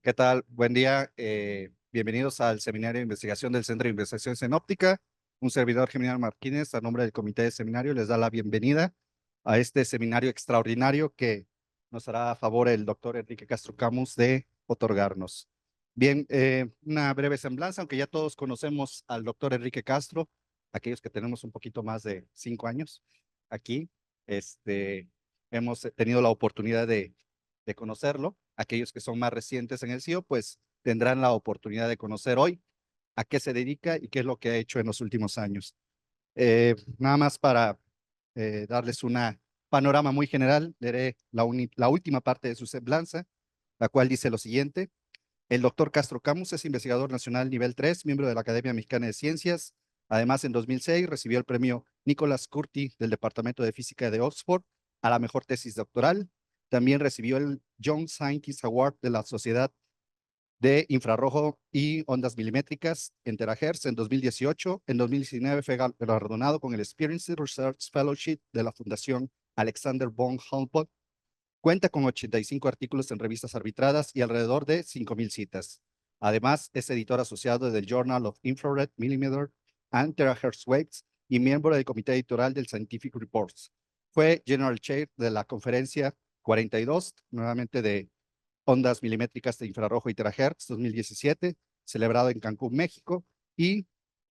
¿Qué tal? Buen día. Bienvenidos al Seminario de Investigación del Centro de Investigaciones en Óptica. Un servidor, Geminiano Martínez, a nombre del Comité de Seminario, les da la bienvenida a este seminario extraordinario que nos hará a favor el doctor Enrique Castro Camus de otorgarnos. Bien, una breve semblanza, aunque ya todos conocemos al doctor Enrique Castro, aquellos que tenemos un poquito más de 5 años aquí, hemos tenido la oportunidad de conocerlo. Aquellos que son más recientes en el CIO, pues tendrán la oportunidad de conocer hoy a qué se dedica y qué es lo que ha hecho en los últimos años. Nada más para darles una panorama muy general, leeré la última parte de su semblanza, la cual dice lo siguiente. El doctor Castro Camus es investigador nacional nivel 3, miembro de la Academia Mexicana de Ciencias. Además, en 2006 recibió el premio Nicholas Curti del Departamento de Física de Oxford a la mejor tesis doctoral. También recibió el Young Scientist Award de la Sociedad de Infrarrojo y Ondas Milimétricas en Terahertz en 2018. En 2019 fue galardonado con el Experience Research Fellowship de la Fundación Alexander von Humboldt. Cuenta con 85 artículos en revistas arbitradas y alrededor de 5,000 citas. Además, es editor asociado del Journal of Infrared Millimeter and Terahertz Waves y miembro del comité editorial del Scientific Reports. Fue General Chair de la conferencia 42, nuevamente de ondas milimétricas de infrarrojo y terahertz 2017, celebrado en Cancún, México, y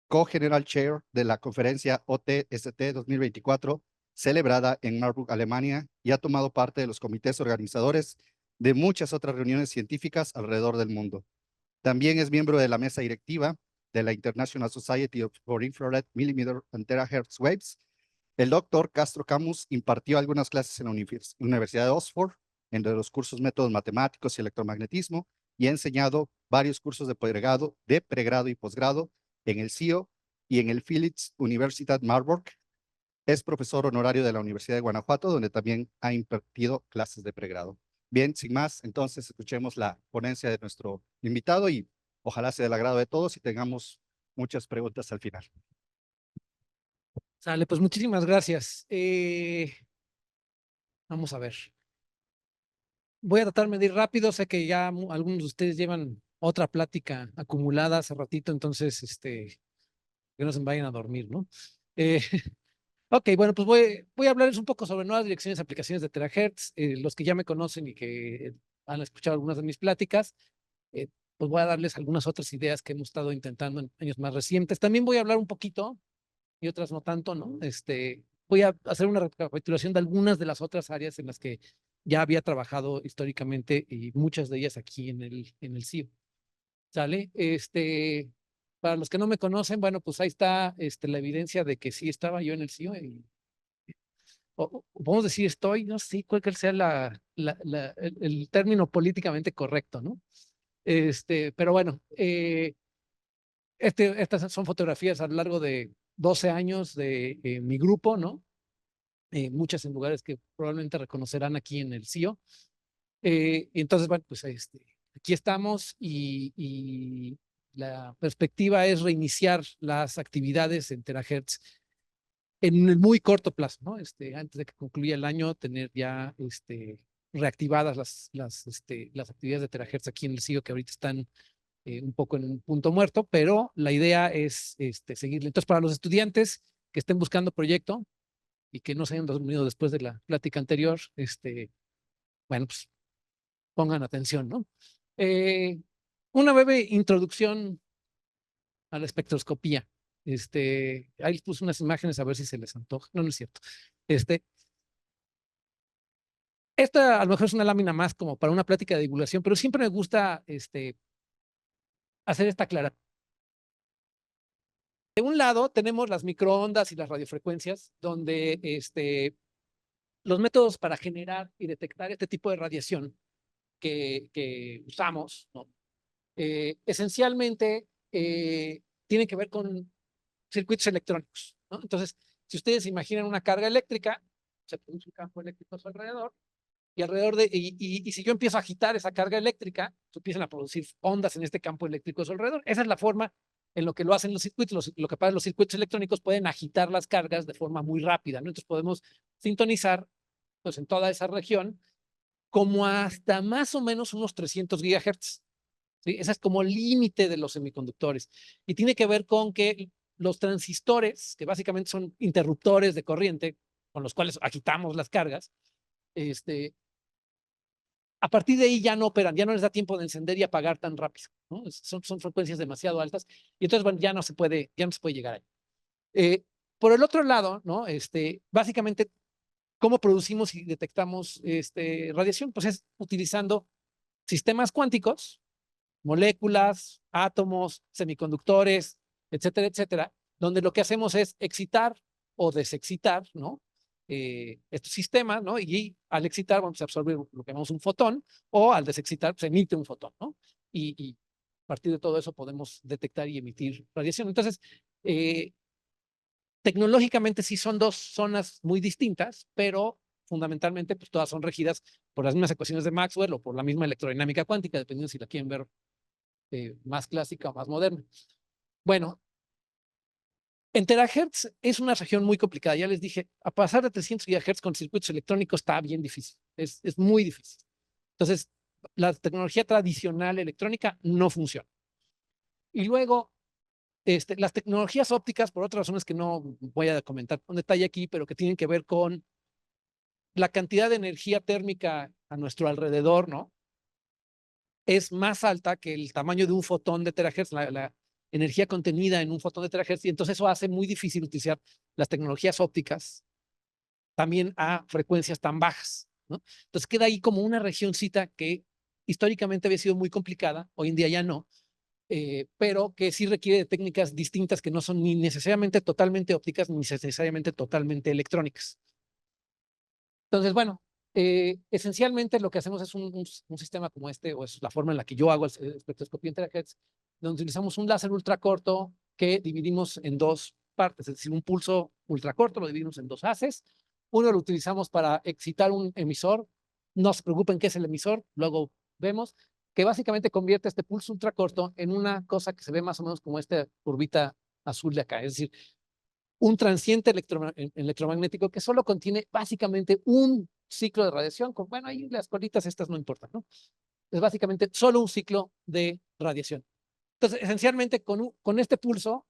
co-general chair de la conferencia OTST 2024, celebrada en Marburg, Alemania, y ha tomado parte de los comités organizadores de muchas otras reuniones científicas alrededor del mundo. También es miembro de la mesa directiva de la International Society for Infrared Millimeter and Terahertz Waves. El doctor Castro Camus impartió algunas clases en la Universidad de Oxford, entre los cursos métodos matemáticos y electromagnetismo, y ha enseñado varios cursos de pregrado y posgrado en el CIO y en el Philipps Universitat Marburg. Es profesor honorario de la Universidad de Guanajuato, donde también ha impartido clases de pregrado. Bien, sin más, entonces escuchemos la ponencia de nuestro invitado y ojalá sea del agrado de todos y tengamos muchas preguntas al final. Sale, pues muchísimas gracias. Vamos a ver. Voy a tratarme de ir rápido. Sé que ya algunos de ustedes llevan otra plática acumulada hace ratito, entonces, que no se vayan a dormir, ¿no? Eh, ok, bueno, pues voy a hablarles un poco sobre nuevas direcciones y aplicaciones de terahertz. Los que ya me conocen y que han escuchado algunas de mis pláticas, pues voy a darles algunas otras ideas que hemos estado intentando en años más recientes. También voy a hablar un poquito y otras no tanto, ¿no? Voy a hacer una recapitulación de algunas de las otras áreas en las que ya había trabajado históricamente y muchas de ellas aquí en el CIO. ¿Sale? Para los que no me conocen, bueno, pues ahí está la evidencia de que sí estaba yo en el CIO o podemos decir estoy, no sé cuál que sea el término políticamente correcto, ¿no? Pero bueno, estas son fotografías a lo largo de 12 años de mi grupo, ¿no? Muchas en lugares que probablemente reconocerán aquí en el CIO. Y entonces, bueno, pues aquí estamos y la perspectiva es reiniciar las actividades en terahertz en el muy corto plazo, ¿no? Antes de que concluya el año, tener ya reactivadas las actividades de terahertz aquí en el CIO que ahorita están un poco en un punto muerto, pero la idea es seguirle. Entonces, para los estudiantes que estén buscando proyecto y que no se hayan dormido después de la plática anterior, bueno, pues pongan atención, ¿no? Eh, una breve introducción a la espectroscopía. Ahí les puse unas imágenes a ver si se les antoja. No, no es cierto. Este, esta a lo mejor es una lámina más como para una plática de divulgación, pero siempre me gusta hacer esta aclaración. De un lado tenemos las microondas y las radiofrecuencias, donde los métodos para generar y detectar este tipo de radiación que usamos, ¿no? Esencialmente tienen que ver con circuitos electrónicos, ¿no? Entonces, si ustedes imaginan una carga eléctrica, se produce un campo eléctrico a su alrededor, y si yo empiezo a agitar esa carga eléctrica, empiezan a producir ondas en este campo eléctrico a su alrededor. Esa es la forma en lo que lo hacen los circuitos. Lo que pasa es que los circuitos electrónicos pueden agitar las cargas de forma muy rápida, ¿no? Entonces podemos sintonizar pues, en toda esa región como hasta más o menos unos 300 gigahertz. ¿sí? Ese es como el límite de los semiconductores. Y tiene que ver con que los transistores, que básicamente son interruptores de corriente, con los cuales agitamos las cargas, a partir de ahí ya no operan, ya no les da tiempo de encender y apagar tan rápido, ¿no? Son frecuencias demasiado altas y entonces, bueno, ya no se puede llegar ahí. Por el otro lado, ¿no? Básicamente, ¿cómo producimos y detectamos radiación? Pues es utilizando sistemas cuánticos, moléculas, átomos, semiconductores, etcétera, etcétera, donde lo que hacemos es excitar o desexcitar, ¿no? Estos sistemas, ¿no? Y al excitar, vamos a absorber lo que llamamos un fotón, o al desexcitar, se emite un fotón, ¿no? Y a partir de todo eso podemos detectar y emitir radiación. Entonces, tecnológicamente sí son dos zonas muy distintas, pero fundamentalmente pues todas son regidas por las mismas ecuaciones de Maxwell o por la misma electrodinámica cuántica, dependiendo si la quieren ver más clásica o más moderna. Bueno, en terahertz es una región muy complicada. Ya les dije, a pasar de 300 GHz con circuitos electrónicos está bien difícil. Es muy difícil. Entonces, la tecnología tradicional electrónica no funciona. Y luego, las tecnologías ópticas, por otras razones que no voy a comentar con detalle aquí, pero que tienen que ver con la cantidad de energía térmica a nuestro alrededor, ¿no? Es más alta que el tamaño de un fotón de terahertz, la energía contenida en un fotón de terahertz, y entonces eso hace muy difícil utilizar las tecnologías ópticas también a frecuencias tan bajas, ¿no? Entonces queda ahí como una regioncita que históricamente había sido muy complicada, hoy en día ya no, pero que sí requiere de técnicas distintas que no son ni necesariamente totalmente ópticas ni necesariamente totalmente electrónicas. Entonces, bueno, esencialmente lo que hacemos es un sistema como este, o es la forma en la que yo hago el espectroscopía en terahertz, donde utilizamos un láser ultracorto que dividimos en dos partes, es decir, un pulso ultracorto lo dividimos en dos haces. Uno lo utilizamos para excitar un emisor. No se preocupen qué es el emisor, luego vemos que básicamente convierte este pulso ultracorto en una cosa que se ve más o menos como esta curvita azul de acá, es decir, un transiente electromagnético que solo contiene básicamente un ciclo de radiación. Bueno, ahí las colitas estas no importan, ¿no? Es básicamente solo un ciclo de radiación. Entonces, esencialmente, con este pulso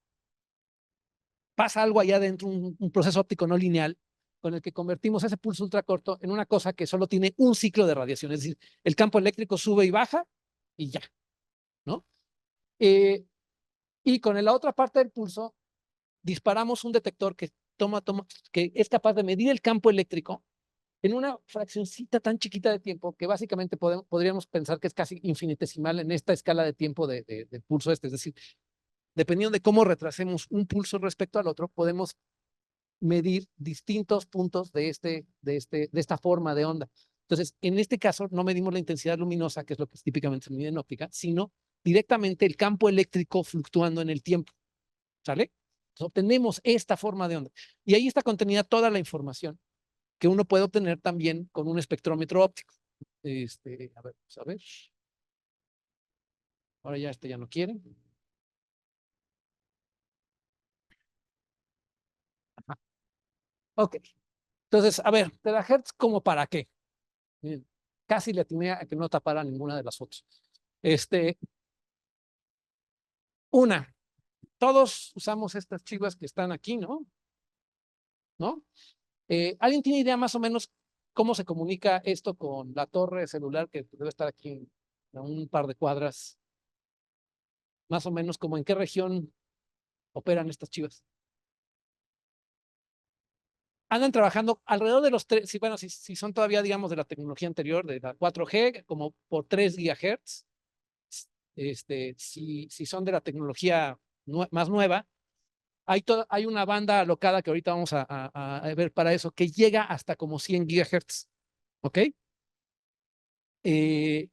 pasa algo allá dentro, un proceso óptico no lineal, con el que convertimos ese pulso ultracorto en una cosa que solo tiene un ciclo de radiación. Es decir, el campo eléctrico sube y baja y ya, ¿no? Y con la otra parte del pulso disparamos un detector que que es capaz de medir el campo eléctrico en una fraccioncita tan chiquita de tiempo que básicamente podríamos pensar que es casi infinitesimal en esta escala de tiempo del pulso este. Es decir, dependiendo de cómo retrasemos un pulso respecto al otro, podemos medir distintos puntos de esta forma de onda. Entonces, en este caso, no medimos la intensidad luminosa, que es lo que típicamente se mide en óptica, sino directamente el campo eléctrico fluctuando en el tiempo. ¿Sale? Entonces, obtenemos esta forma de onda. Y ahí está contenida toda la información que uno puede obtener también con un espectrómetro óptico. A ver, vamos a ver. Ahora ya ya no quiere. Ajá. Ok. Entonces, a ver, terahertz, ¿como para qué? Miren, casi le atiné a que no tapara ninguna de las fotos. Este, una, todos usamos estas chivas que están aquí, ¿no? ¿No? ¿Alguien tiene idea más o menos cómo se comunica esto con la torre celular que debe estar aquí a un par de cuadras? Más o menos como en qué región operan estas chivas. Andan trabajando alrededor de los tres, si, bueno, si son todavía, digamos, de la tecnología anterior, de la 4G, como por 3 GHz. Si son de la tecnología más nueva, hay una banda alocada que ahorita vamos a ver para eso, que llega hasta como 100 GHz. ¿Ok? Y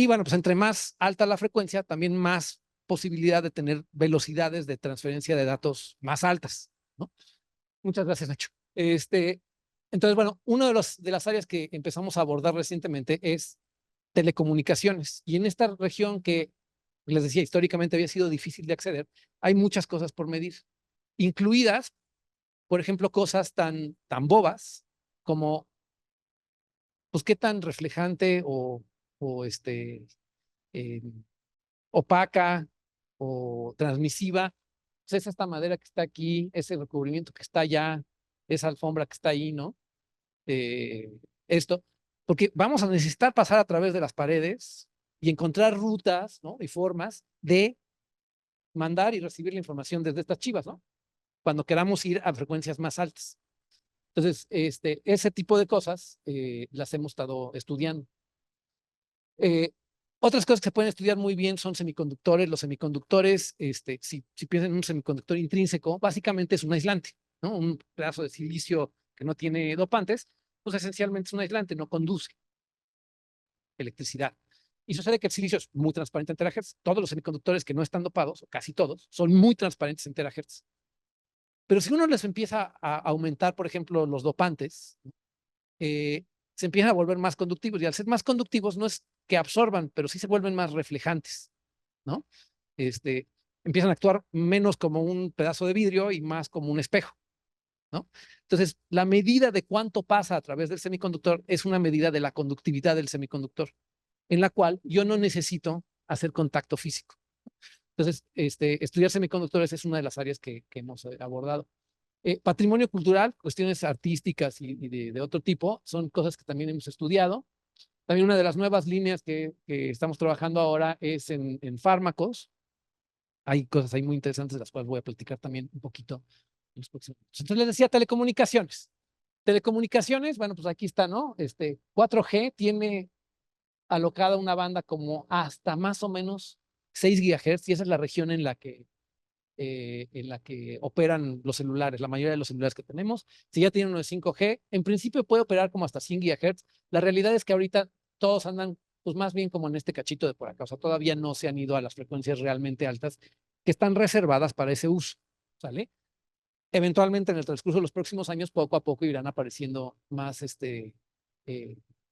bueno, pues entre más alta la frecuencia, también más posibilidad de tener velocidades de transferencia de datos más altas, ¿no? Muchas gracias, Nacho. Entonces, bueno, una de las áreas que empezamos a abordar recientemente es telecomunicaciones. Y en esta región que les decía, históricamente había sido difícil de acceder, hay muchas cosas por medir, incluidas, por ejemplo, cosas tan bobas como, pues, qué tan reflejante o eh, opaca o transmisiva, pues es esta madera que está aquí, ese recubrimiento que está allá, esa alfombra que está ahí, ¿no? Esto, porque vamos a necesitar pasar a través de las paredes y encontrar rutas, ¿no? Y formas de mandar y recibir la información desde estas chivas, ¿no? Cuando queramos ir a frecuencias más altas. Entonces, ese tipo de cosas las hemos estado estudiando. Otras cosas que se pueden estudiar muy bien son semiconductores. Los semiconductores, si piensan en un semiconductor intrínseco, básicamente es un aislante, ¿no? Un pedazo de silicio que no tiene dopantes, pues esencialmente es un aislante, no conduce electricidad. Y sucede que el silicio es muy transparente en terahertz. Todos los semiconductores que no están dopados, o casi todos, son muy transparentes en terahertz. Pero si uno les empieza a aumentar, por ejemplo, los dopantes, se empiezan a volver más conductivos. Y al ser más conductivos no es que absorban, pero sí se vuelven más reflejantes, ¿no? Empiezan a actuar menos como un pedazo de vidrio y más como un espejo, ¿no? Entonces, la medida de cuánto pasa a través del semiconductor es una medida de la conductividad del semiconductor, en la cual yo no necesito hacer contacto físico. Entonces, estudiar semiconductores es una de las áreas que hemos abordado. Patrimonio cultural, cuestiones artísticas y de otro tipo, son cosas que también hemos estudiado. También una de las nuevas líneas que estamos trabajando ahora es en fármacos. Hay cosas ahí muy interesantes de las cuales voy a platicar también un poquito en los próximos. Entonces les decía telecomunicaciones. Telecomunicaciones, bueno, pues aquí está, ¿no? 4G tiene alocada una banda como hasta más o menos 6 GHz y esa es la región en la que operan los celulares, la mayoría de los celulares que tenemos. Si ya tienen uno de 5G, en principio puede operar como hasta 100 GHz. La realidad es que ahorita todos andan, pues más bien como en este cachito de por acá. O sea, todavía no se han ido a las frecuencias realmente altas que están reservadas para ese uso, ¿sale? Eventualmente en el transcurso de los próximos años, poco a poco irán apareciendo más,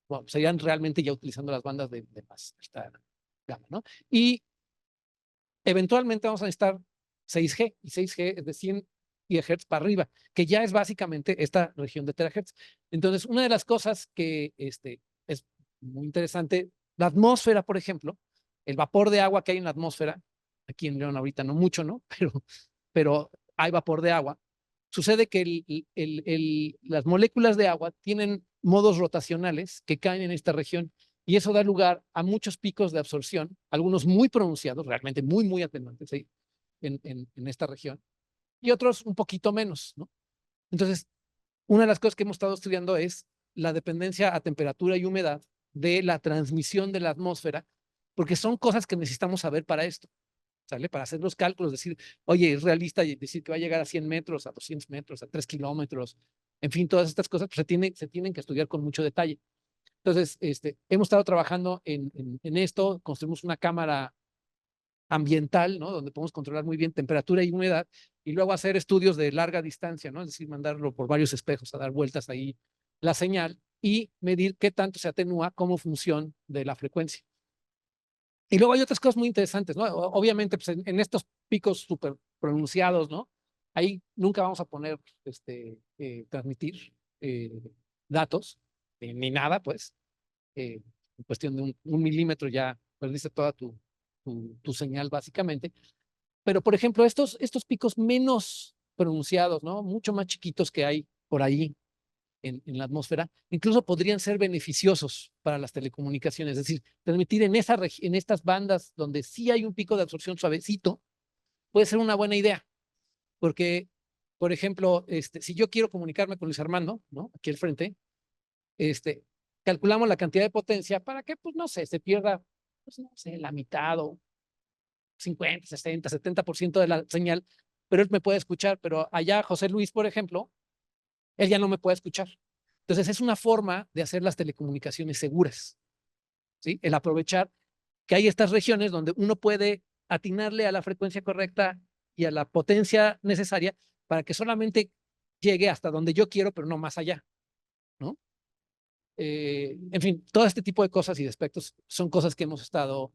bueno, se irán realmente ya utilizando las bandas de más alta gama, ¿no? Y eventualmente vamos a necesitar 6G, y 6G es de 100 GHz para arriba, que ya es básicamente esta región de terahertz. Entonces, una de las cosas que es muy interesante, la atmósfera, por ejemplo, el vapor de agua que hay en la atmósfera, aquí en León ahorita no mucho, ¿no? Pero hay vapor de agua. Sucede que las moléculas de agua tienen modos rotacionales que caen en esta región y eso da lugar a muchos picos de absorción, algunos muy pronunciados, realmente muy, muy atenuantes en esta región, y otros un poquito menos, ¿no? Entonces, una de las cosas que hemos estado estudiando es la dependencia a temperatura y humedad de la transmisión de la atmósfera, porque son cosas que necesitamos saber para esto, ¿sale? Para hacer los cálculos, decir, oye, es realista decir que va a llegar a 100 metros, a 200 metros, a 3 kilómetros, en fin, todas estas cosas pues, se tienen que estudiar con mucho detalle. Entonces, hemos estado trabajando en esto, construimos una cámara ambiental, ¿no? Donde podemos controlar muy bien temperatura y humedad, y luego hacer estudios de larga distancia, ¿no? Es decir, mandarlo por varios espejos a dar vueltas ahí la señal y medir qué tanto se atenúa como función de la frecuencia. Y luego hay otras cosas muy interesantes, ¿no? Obviamente, pues en estos picos súper pronunciados, ¿no? Ahí nunca vamos a poner, transmitir datos, ni nada, pues. En cuestión de un milímetro ya perdiste toda tu señal, básicamente. Pero, por ejemplo, estos picos menos pronunciados, ¿no? Mucho más chiquitos que hay por ahí en la atmósfera, incluso podrían ser beneficiosos para las telecomunicaciones. Es decir, transmitir en estas bandas donde sí hay un pico de absorción suavecito, puede ser una buena idea. Porque, por ejemplo, si yo quiero comunicarme con Luis Armando, ¿no? Aquí al frente, calculamos la cantidad de potencia para que, pues, no sé, se pierda, pues, no sé, la mitad o 50, 60, 70% de la señal, pero él me puede escuchar, pero allá José Luis, por ejemplo, él ya no me puede escuchar. Entonces, es una forma de hacer las telecomunicaciones seguras, ¿sí? El aprovechar que hay estas regiones donde uno puede atinarle a la frecuencia correcta y a la potencia necesaria para que solamente llegue hasta donde yo quiero, pero no más allá, ¿no? En fin, todo este tipo de cosas y de aspectos son cosas que hemos estado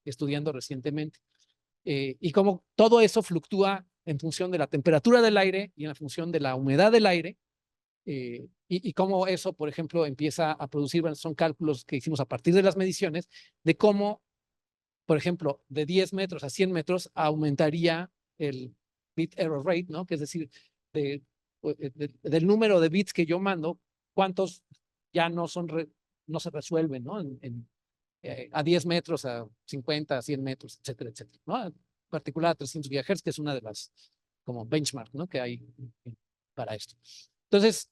estudiando recientemente. Y cómo todo eso fluctúa en función de la temperatura del aire y en función de la humedad del aire, y cómo eso, por ejemplo, empieza a producir, bueno, son cálculos que hicimos a partir de las mediciones, de cómo por ejemplo, de 10 metros a 100 metros aumentaría el bit error rate, ¿no? Que es decir, del número de bits que yo mando, cuántos ya no no se resuelven, ¿no? A 10 metros, a 50, a 100 metros, etcétera, etcétera, ¿no? En particular a 300 GHz, que es una de las como benchmark, ¿no? Que hay para esto. Entonces,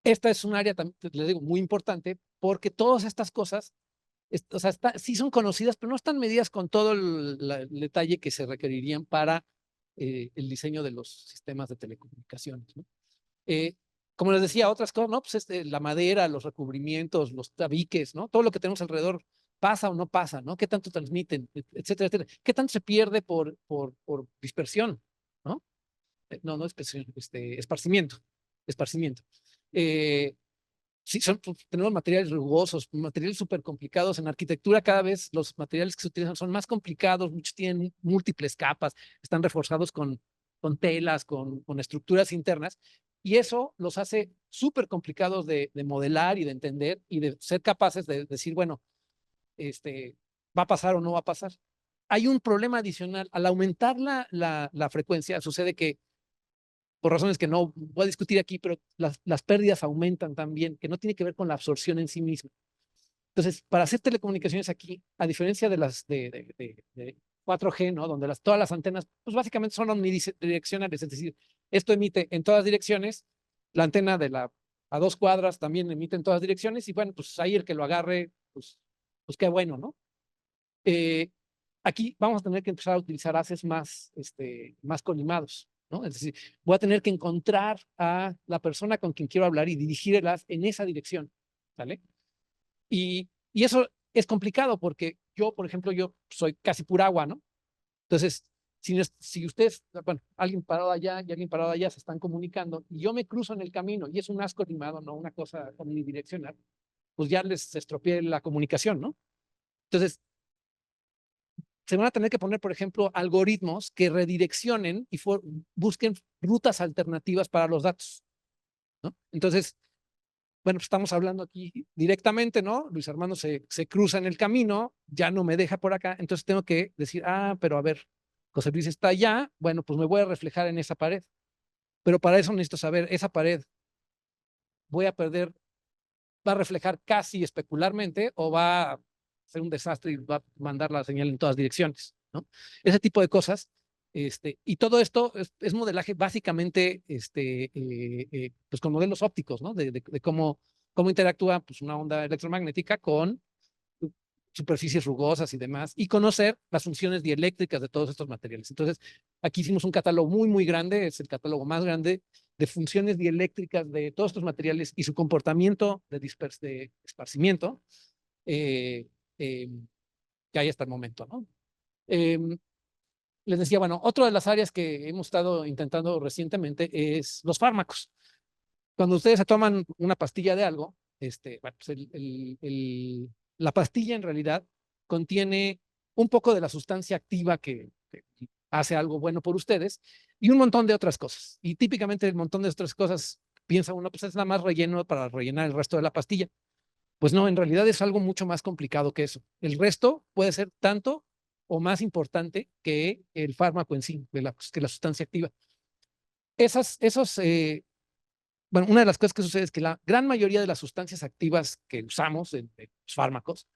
esta es un área, les digo, muy importante porque todas estas cosas, o sea, sí son conocidas, pero no están medidas con todo el detalle que se requerirían para el diseño de los sistemas de telecomunicaciones, ¿no? Como les decía, otras cosas, ¿no? Pues la madera, los recubrimientos, los tabiques, ¿no? Todo lo que tenemos alrededor, ¿pasa o no pasa, ¿no? ¿Qué tanto transmiten, etcétera, etcétera? ¿Qué tanto se pierde por dispersión, ¿no? No dispersión, esparcimiento. Eh, sí, tenemos materiales rugosos, materiales súper complicados. En arquitectura cada vez los materiales que se utilizan son más complicados, muchos tienen múltiples capas, están reforzados con telas, con estructuras internas, y eso los hace súper complicados de modelar y de entender y de ser capaces de decir, bueno, ¿va a pasar o no va a pasar? Hay un problema adicional. Al aumentar la frecuencia, sucede que por razones que no voy a discutir aquí, pero las pérdidas aumentan también, que no tiene que ver con la absorción en sí misma. Entonces, para hacer telecomunicaciones aquí, a diferencia de las de 4G, ¿no? Donde todas las antenas, pues básicamente son omnidireccionales, es decir, esto emite en todas direcciones, la antena a 2 cuadras también emite en todas direcciones, y bueno, pues ahí el que lo agarre, pues qué bueno, ¿no? Aquí vamos a tener que empezar a utilizar haces más colimados, ¿no? Es decir, voy a tener que encontrar a la persona con quien quiero hablar y dirigir el haz en esa dirección, ¿vale? Y eso es complicado porque yo, por ejemplo, yo soy casi pura agua, ¿no? Entonces, si ustedes, bueno, alguien parado allá y alguien parado allá se están comunicando y yo me cruzo en el camino y es un haz colimado, no una cosa omnidireccional, pues ya les estropeé la comunicación, ¿no? Entonces, se van a tener que poner, por ejemplo, algoritmos que redireccionen y busquen rutas alternativas para los datos, ¿no? Entonces, bueno, pues estamos hablando aquí directamente, ¿no? Luis Armando se cruza en el camino, ya no me deja por acá, entonces tengo que decir, pero a ver, José Luis está allá, bueno, pues me voy a reflejar en esa pared. Pero para eso necesito saber, esa pared, voy a perder, va a reflejar casi especularmente o va a ser un desastre y va a mandar la señal en todas direcciones, ¿no? Ese tipo de cosas. Y todo esto es modelaje básicamente pues con modelos ópticos, ¿no? De cómo interactúa pues, una onda electromagnética con superficies rugosas y demás, y conocer las funciones dieléctricas de todos estos materiales. Entonces, aquí hicimos un catálogo muy, muy grande, es el catálogo más grande de funciones dieléctricas de todos estos materiales y su comportamiento de esparcimiento que hay hasta el momento, ¿no? Les decía, bueno, otra de las áreas que hemos estado intentando recientemente es los fármacos. Cuando ustedes se toman una pastilla de algo, bueno, pues la pastilla en realidad contiene un poco de la sustancia activa que hace algo bueno por ustedes y un montón de otras cosas. Y típicamente el montón de otras cosas piensa uno, pues es nada más relleno para rellenar el resto de la pastilla. Pues no, en realidad es algo mucho más complicado que eso. El resto puede ser tanto o más importante que el fármaco en sí, que la sustancia activa. Bueno, una de las cosas que sucede es que la gran mayoría de las sustancias activas que usamos en los fármacos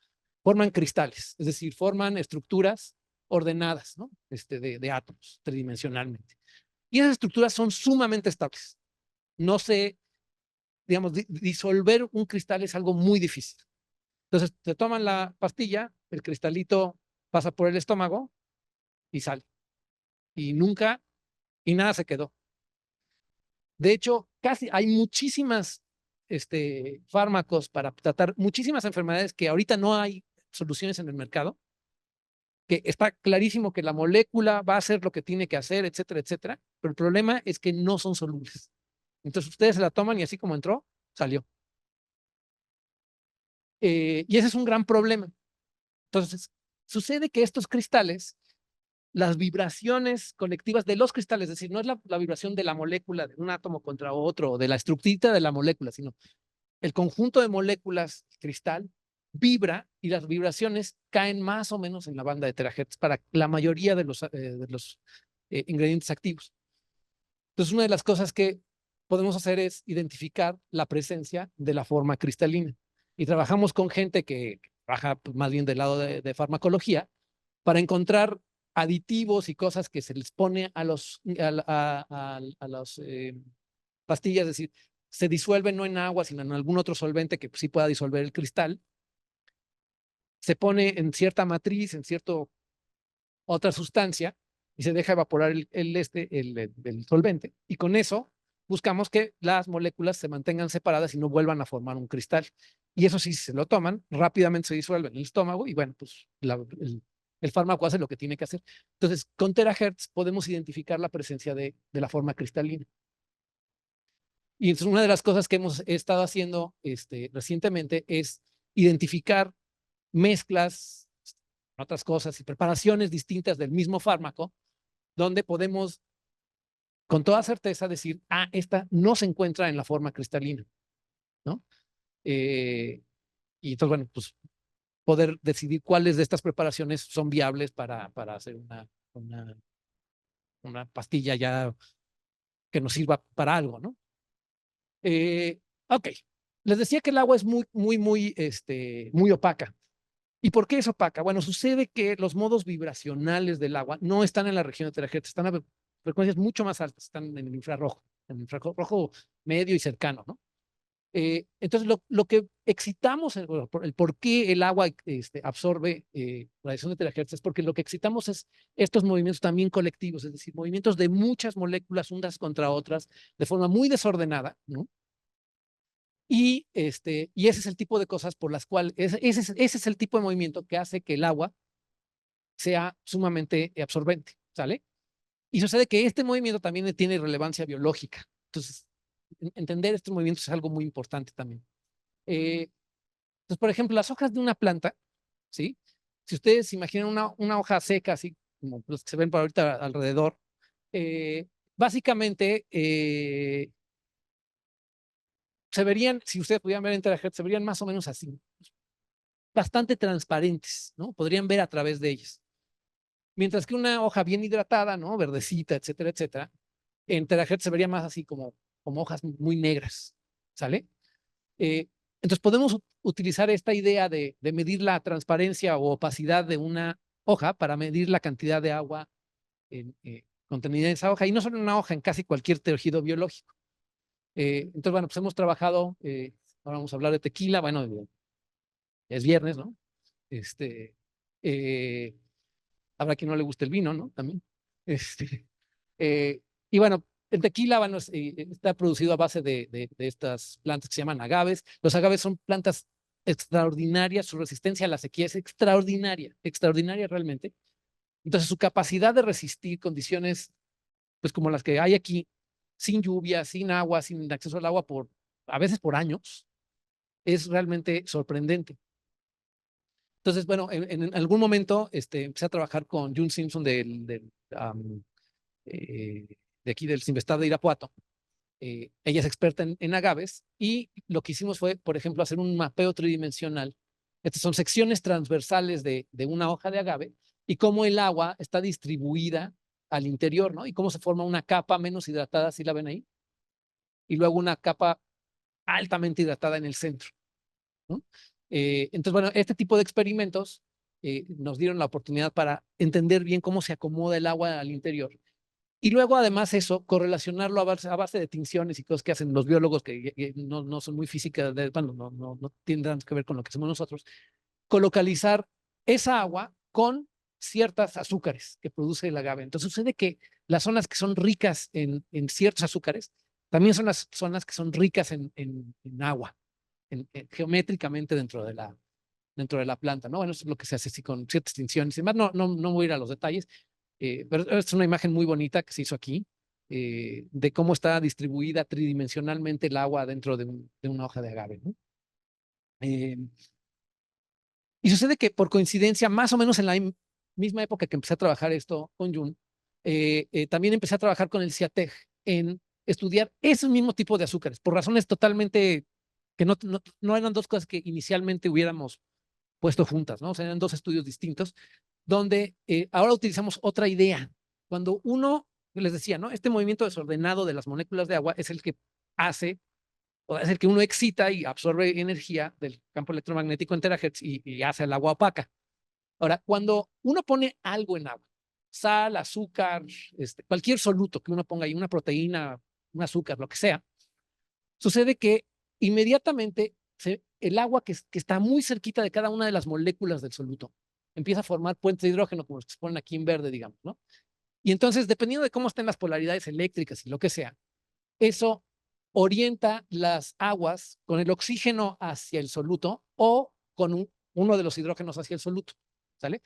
forman cristales, es decir, forman estructuras ordenadas, ¿no? De átomos tridimensionalmente. Y esas estructuras son sumamente estables. No sé, digamos, disolver un cristal es algo muy difícil. Entonces, te toman la pastilla, el cristalito pasa por el estómago y sale. Y nada se quedó. De hecho, casi hay muchísimas fármacos para tratar muchísimas enfermedades que ahorita no hay soluciones en el mercado, que está clarísimo que la molécula va a hacer lo que tiene que hacer, etcétera, etcétera, pero el problema es que no son solubles. Entonces ustedes se la toman y así como entró, salió. Y ese es un gran problema. Entonces, sucede que estos cristales, las vibraciones colectivas de los cristales, es decir, no es la vibración de la molécula de un átomo contra otro o de la estructurita de la molécula, sino el conjunto de moléculas cristal vibra y las vibraciones caen más o menos en la banda de terahertz para la mayoría de los ingredientes activos. Entonces, una de las cosas que podemos hacer es identificar la presencia de la forma cristalina. Y trabajamos con gente que trabaja pues, más bien del lado de farmacología para encontrar aditivos y cosas que se les pone a los pastillas, es decir, se disuelven no en agua, sino en algún otro solvente que pues, sí pueda disolver el cristal. Se pone en cierta matriz, en cierta otra sustancia, y se deja evaporar el solvente. Y con eso buscamos que las moléculas se mantengan separadas y no vuelvan a formar un cristal. Y eso sí, si se lo toman, rápidamente se disuelve en el estómago y bueno, pues el fármaco hace lo que tiene que hacer. Entonces, con terahertz podemos identificar la presencia de la forma cristalina. Y entonces una de las cosas que hemos estado haciendo recientemente es identificar mezclas, otras cosas y preparaciones distintas del mismo fármaco, donde podemos con toda certeza decir, esta no se encuentra en la forma cristalina, ¿no? Y entonces, bueno, pues poder decidir cuáles de estas preparaciones son viables para hacer una pastilla ya que nos sirva para algo, ¿no? Ok, les decía que el agua es muy opaca. ¿Y por qué es opaca? Bueno, sucede que los modos vibracionales del agua no están en la región de terahertz, están a frecuencias mucho más altas, están en el infrarrojo medio y cercano, ¿no? Entonces, lo que excitamos, el por qué el agua absorbe radiación de terahertz es porque lo que excitamos es estos movimientos también colectivos, es decir, movimientos de muchas moléculas unas contra otras de forma muy desordenada, ¿no? Y ese es el tipo de cosas por las cuales, ese es el tipo de movimiento que hace que el agua sea sumamente absorbente, ¿sale? Y sucede que este movimiento también tiene relevancia biológica. Entonces, entender estos movimientos es algo muy importante también. Entonces, por ejemplo, las hojas de una planta, ¿sí? Si ustedes imaginan una hoja seca, así como los que se ven por ahorita alrededor, básicamente se verían, si ustedes pudieran ver en terahertz, se verían más o menos así, bastante transparentes, ¿no? Podrían ver a través de ellas. Mientras que una hoja bien hidratada, ¿no? Verdecita, etcétera, etcétera, en terahertz se vería más así como hojas muy negras, ¿sale? Entonces podemos utilizar esta idea de medir la transparencia o opacidad de una hoja para medir la cantidad de agua contenida en esa hoja, y no solo en una hoja, en casi cualquier tejido biológico. Entonces, bueno, pues hemos trabajado, ahora vamos a hablar de tequila, bueno, es viernes, ¿no? Eh, Habrá quien no le guste el vino, ¿no? También. Este, y bueno, el tequila bueno, está producido a base de estas plantas que se llaman agaves. Los agaves son plantas extraordinarias, su resistencia a la sequía es extraordinaria, extraordinaria realmente. Entonces, su capacidad de resistir condiciones, pues como las que hay aquí, sin lluvia, sin agua, sin acceso al agua a veces por años, es realmente sorprendente. Entonces, bueno, en algún momento empecé a trabajar con June Simpson de aquí del Sinvestad de Irapuato. Ella es experta en agaves y lo que hicimos fue, por ejemplo, hacer un mapeo tridimensional. Estas son secciones transversales de una hoja de agave y cómo el agua está distribuida al interior, ¿no? Y cómo se forma una capa menos hidratada, si la ven ahí, y luego una capa altamente hidratada en el centro, ¿no? Entonces, bueno, este tipo de experimentos nos dieron la oportunidad para entender bien cómo se acomoda el agua al interior. Y luego, además, eso, correlacionarlo a base de tinciones y cosas que hacen los biólogos que no son muy físicas, bueno, no tienen que ver con lo que hacemos nosotros, colocalizar esa agua con ciertas azúcares que produce el agave. Entonces, sucede que las zonas que son ricas en ciertos azúcares también son las zonas que son ricas en agua, geométricamente dentro de la planta, ¿no? Bueno, eso es lo que se hace así con ciertas tinciones y demás. No voy a ir a los detalles, pero es una imagen muy bonita que se hizo aquí de cómo está distribuida tridimensionalmente el agua dentro de una hoja de agave, ¿no? Y sucede que por coincidencia, más o menos en la misma época que empecé a trabajar esto con Jun, también empecé a trabajar con el CIATEG en estudiar ese mismo tipo de azúcares, por razones totalmente que no eran dos cosas que inicialmente hubiéramos puesto juntas, ¿no? O sea, eran dos estudios distintos, donde ahora utilizamos otra idea. Cuando uno, les decía, ¿no? Este movimiento desordenado de las moléculas de agua es el que hace, o es el que uno excita y absorbe energía del campo electromagnético en terahertz y hace el agua opaca. Ahora, cuando uno pone algo en agua, sal, azúcar, cualquier soluto que uno ponga ahí, una proteína, un azúcar, lo que sea, sucede que inmediatamente el agua que está muy cerquita de cada una de las moléculas del soluto empieza a formar puentes de hidrógeno, como los que se ponen aquí en verde, digamos, ¿no? Y entonces, dependiendo de cómo estén las polaridades eléctricas y lo que sea, eso orienta las aguas con el oxígeno hacia el soluto o con uno de los hidrógenos hacia el soluto, ¿sale?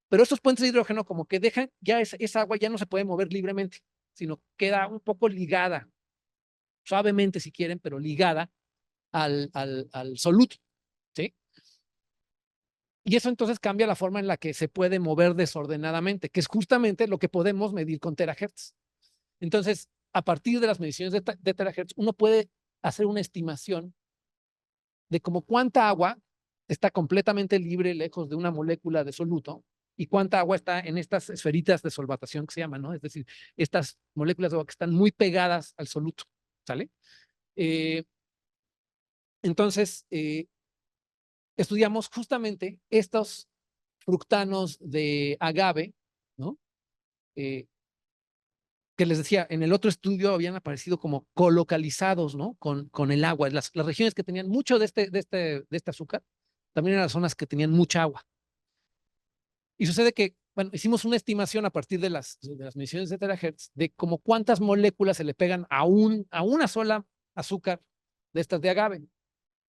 Pero estos puentes de hidrógeno como que dejan, ya esa agua ya no se puede mover libremente, sino queda un poco ligada, suavemente si quieren, pero ligada al soluto, ¿sí? Y eso entonces cambia la forma en la que se puede mover desordenadamente, que es justamente lo que podemos medir con terahertz. Entonces, a partir de las mediciones de terahertz, uno puede hacer una estimación de como cuánta agua está completamente libre lejos de una molécula de soluto y cuánta agua está en estas esferitas de solvatación que se llaman, ¿no? Es decir, estas moléculas de agua que están muy pegadas al soluto, ¿sale? Entonces, estudiamos justamente estos fructanos de agave, ¿no? Que les decía, en el otro estudio habían aparecido como colocalizados, ¿no? Con el agua. Las regiones que tenían mucho de este azúcar, también eran las zonas que tenían mucha agua. Y sucede que, bueno, hicimos una estimación a partir de las mediciones de terahertz de como cuántas moléculas se le pegan a una sola azúcar de estas de agave.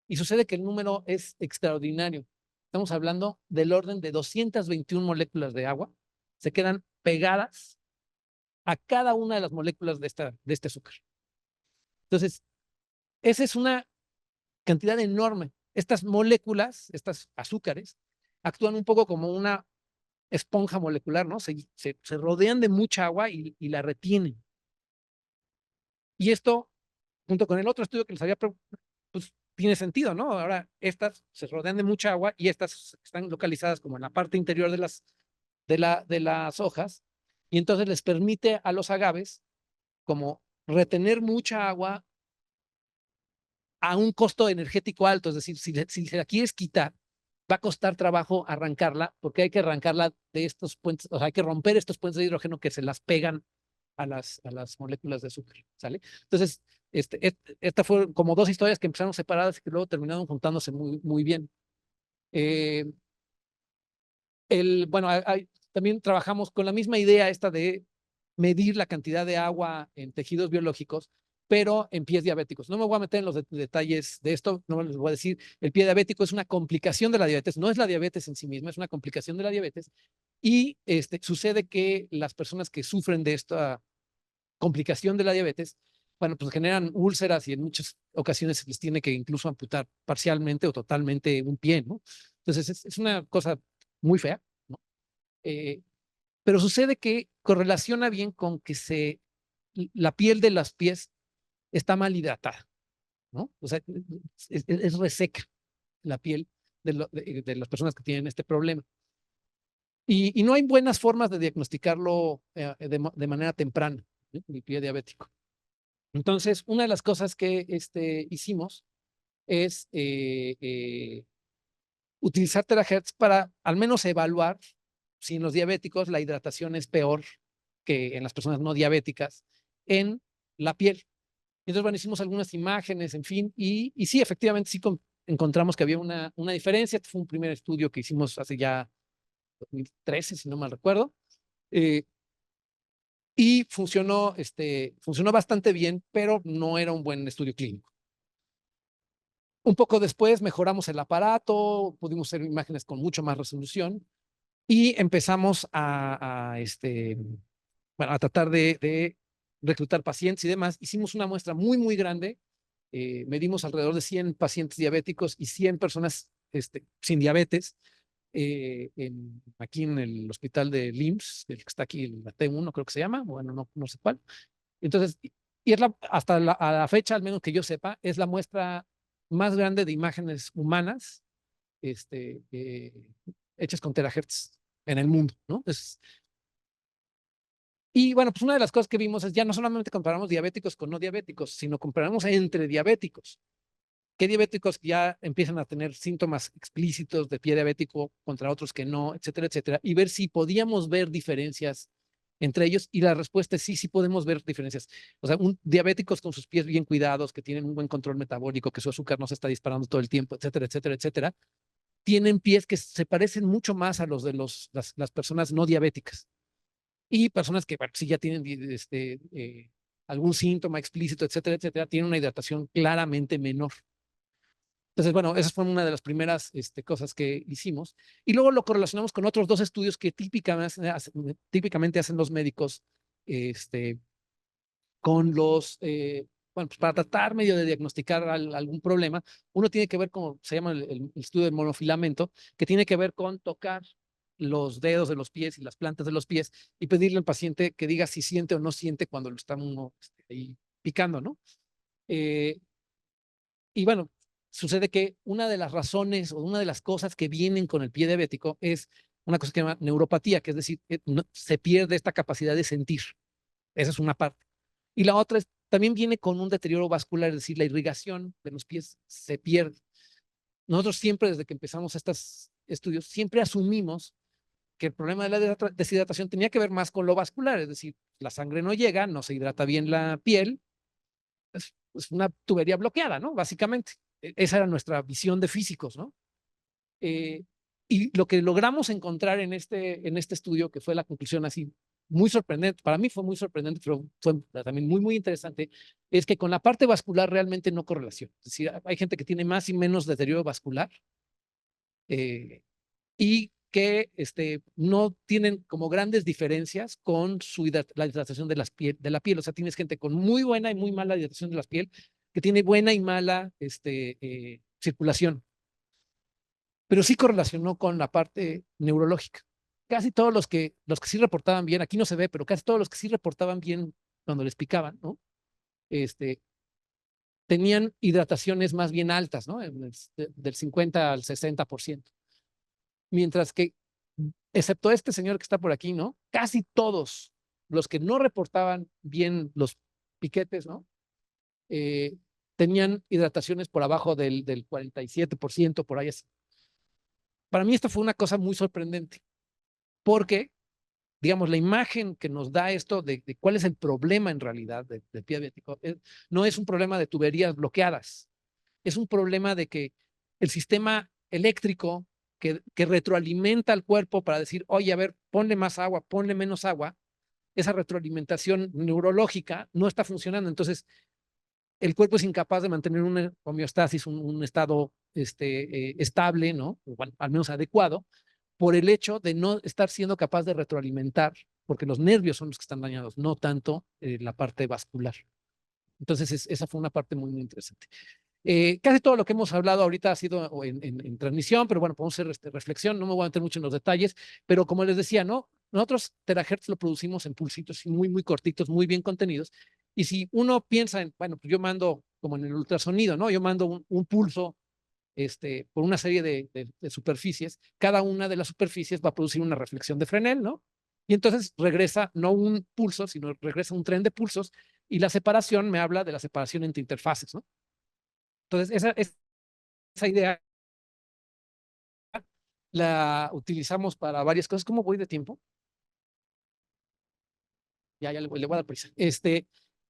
Y sucede que el número es extraordinario. Estamos hablando del orden de 221 moléculas de agua. Se quedan pegadas a cada una de las moléculas de este azúcar. Entonces, esa es una cantidad enorme. Estas moléculas, estas azúcares, actúan un poco como una esponja molecular, ¿no? Se rodean de mucha agua y la retienen. Y esto, junto con el otro estudio que les había, pues tiene sentido, ¿no? Ahora, estas se rodean de mucha agua y estas están localizadas como en la parte interior de las hojas, y entonces les permite a los agaves como retener mucha agua a un costo energético alto. Es decir, si se la quieres quitar, va a costar trabajo arrancarla, porque hay que arrancarla de estos puentes, o sea, hay que romper estos puentes de hidrógeno que se las pegan a las moléculas de azúcar, ¿sale? Entonces, esta fue como dos historias que empezaron separadas y que luego terminaron juntándose muy, muy bien. Eh, bueno, también trabajamos con la misma idea esta de medir la cantidad de agua en tejidos biológicos, pero en pies diabéticos. No me voy a meter en los detalles de esto, no les voy a decir, el pie diabético es una complicación de la diabetes, no es la diabetes en sí misma, es una complicación de la diabetes, y sucede que las personas que sufren de esta complicación de la diabetes, bueno, pues generan úlceras y en muchas ocasiones se les tiene que incluso amputar parcialmente o totalmente un pie, ¿no? Entonces es una cosa muy fea, ¿no? Pero sucede que correlaciona bien con que la piel de los pies está mal hidratada, ¿no? O sea, es reseca la piel de las personas que tienen este problema. Y no hay buenas formas de diagnosticarlo de manera temprana, ¿sí? El pie diabético. Entonces, una de las cosas que hicimos es utilizar terahertz para al menos evaluar si en los diabéticos la hidratación es peor que en las personas no diabéticas en la piel. Entonces, bueno, hicimos algunas imágenes, en fin, y sí, efectivamente, sí encontramos que había una diferencia. Este fue un primer estudio que hicimos hace ya 2013, si no mal recuerdo, y funcionó bastante bien, pero no era un buen estudio clínico. Un poco después mejoramos el aparato, pudimos hacer imágenes con mucho más resolución y empezamos bueno, a tratar de reclutar pacientes y demás. Hicimos una muestra muy, muy grande. Medimos alrededor de 100 pacientes diabéticos y 100 personas sin diabetes aquí en el hospital de LIMS, el que está aquí, la T1 creo que se llama, bueno, no sé cuál. Entonces, y hasta a la fecha, al menos que yo sepa, es la muestra más grande de imágenes humanas hechas con terahertz en el mundo, ¿no? Y bueno, pues una de las cosas que vimos es ya no solamente comparamos diabéticos con no diabéticos, sino comparamos entre diabéticos. ¿Qué diabéticos ya empiezan a tener síntomas explícitos de pie diabético contra otros que no, etcétera, etcétera? Y ver si podíamos ver diferencias entre ellos. Y la respuesta es sí, sí podemos ver diferencias. O sea, diabéticos con sus pies bien cuidados, que tienen un buen control metabólico, que su azúcar no se está disparando todo el tiempo, etcétera, etcétera, etcétera, tienen pies que se parecen mucho más a los de las personas no diabéticas. Y personas que, bueno, sí ya tienen algún síntoma explícito, etcétera, etcétera, tienen una hidratación claramente menor. Entonces, bueno, esa fue una de las primeras cosas que hicimos. Y luego lo correlacionamos con otros 2 estudios que típicamente hacen los médicos con bueno, pues para tratar medio de diagnosticar algún problema. Uno tiene que ver con, se llama el estudio del monofilamento, que tiene que ver con tocar los dedos de los pies y las plantas de los pies y pedirle al paciente que diga si siente o no siente cuando lo está uno ahí picando, ¿no? Y bueno, sucede que una de las razones o una de las cosas que vienen con el pie diabético es una cosa que se llama neuropatía, que es decir, se pierde esta capacidad de sentir. Esa es una parte. Y la otra es, también viene con un deterioro vascular, es decir, la irrigación de los pies se pierde. Nosotros siempre, desde que empezamos estos estudios, siempre asumimos que el problema de la deshidratación tenía que ver más con lo vascular, es decir, la sangre no llega, no se hidrata bien la piel, es una tubería bloqueada, ¿no? Básicamente. Esa era nuestra visión de físicos, ¿no? Y lo que logramos encontrar en este estudio, que fue la conclusión así muy sorprendente, para mí fue muy sorprendente, pero fue también muy, muy interesante, es que con la parte vascular realmente no correlación. Es decir, hay gente que tiene más y menos deterioro vascular y que no tienen como grandes diferencias con la hidratación de la piel. O sea, tienes gente con muy buena y muy mala hidratación de la piel, que tiene buena y mala circulación, pero sí correlacionó con la parte neurológica. Casi todos los que sí reportaban bien, aquí no se ve, pero casi todos los que sí reportaban bien cuando les picaban, ¿no? Tenían hidrataciones más bien altas, ¿no? Del 50 al 60%. Mientras que, excepto este señor que está por aquí, ¿no? Casi todos los que no reportaban bien los piquetes, ¿no? Tenían hidrataciones por abajo del 47%, por ahí así. Para mí esto fue una cosa muy sorprendente, porque, digamos, la imagen que nos da esto de cuál es el problema en realidad del pie diabético no es un problema de tuberías bloqueadas, es un problema de que el sistema eléctrico que retroalimenta al cuerpo para decir, oye, a ver, ponle más agua, ponle menos agua, esa retroalimentación neurológica no está funcionando. Entonces, el cuerpo es incapaz de mantener una homeostasis, un estado estable, ¿no? O, bueno, al menos adecuado, por el hecho de no estar siendo capaz de retroalimentar, porque los nervios son los que están dañados, no tanto la parte vascular. Entonces, esa fue una parte muy, muy interesante. Casi todo lo que hemos hablado ahorita ha sido en transmisión, pero bueno, podemos hacer reflexión, no me voy a meter mucho en los detalles, pero como les decía, ¿no? Nosotros terahertz lo producimos en pulsitos muy, muy cortitos, muy bien contenidos, y si uno piensa en, bueno, pues yo mando como en el ultrasonido, ¿no? Yo mando un pulso por una serie de superficies, cada una de las superficies va a producir una reflexión de Fresnel, ¿no? Y entonces regresa no un pulso, sino regresa un tren de pulsos, y la separación me habla de la separación entre interfaces, ¿no? Entonces, esa idea la utilizamos para varias cosas. ¿Cómo voy de tiempo? Ya le voy a dar prisa.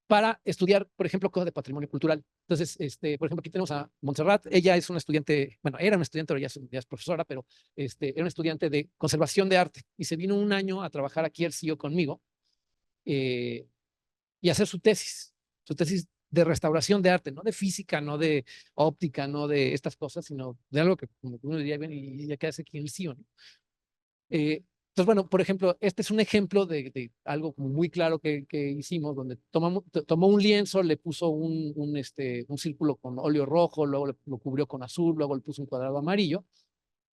Para estudiar, por ejemplo, cosas de patrimonio cultural. Entonces, por ejemplo, aquí tenemos a Montserrat. Ella es una estudiante, bueno, era una estudiante, pero ya es profesora, pero era una estudiante de conservación de arte y se vino un año a trabajar aquí al CIO conmigo y hacer su tesis de restauración de arte, no de física, no de óptica, no de estas cosas, sino de algo que como uno diría, bien, y ya que hace aquí en el CIO, ¿no? Entonces, bueno, por ejemplo, este es un ejemplo de algo muy claro que hicimos, donde tomó un lienzo, le puso un círculo con óleo rojo, luego lo cubrió con azul, luego le puso un cuadrado amarillo.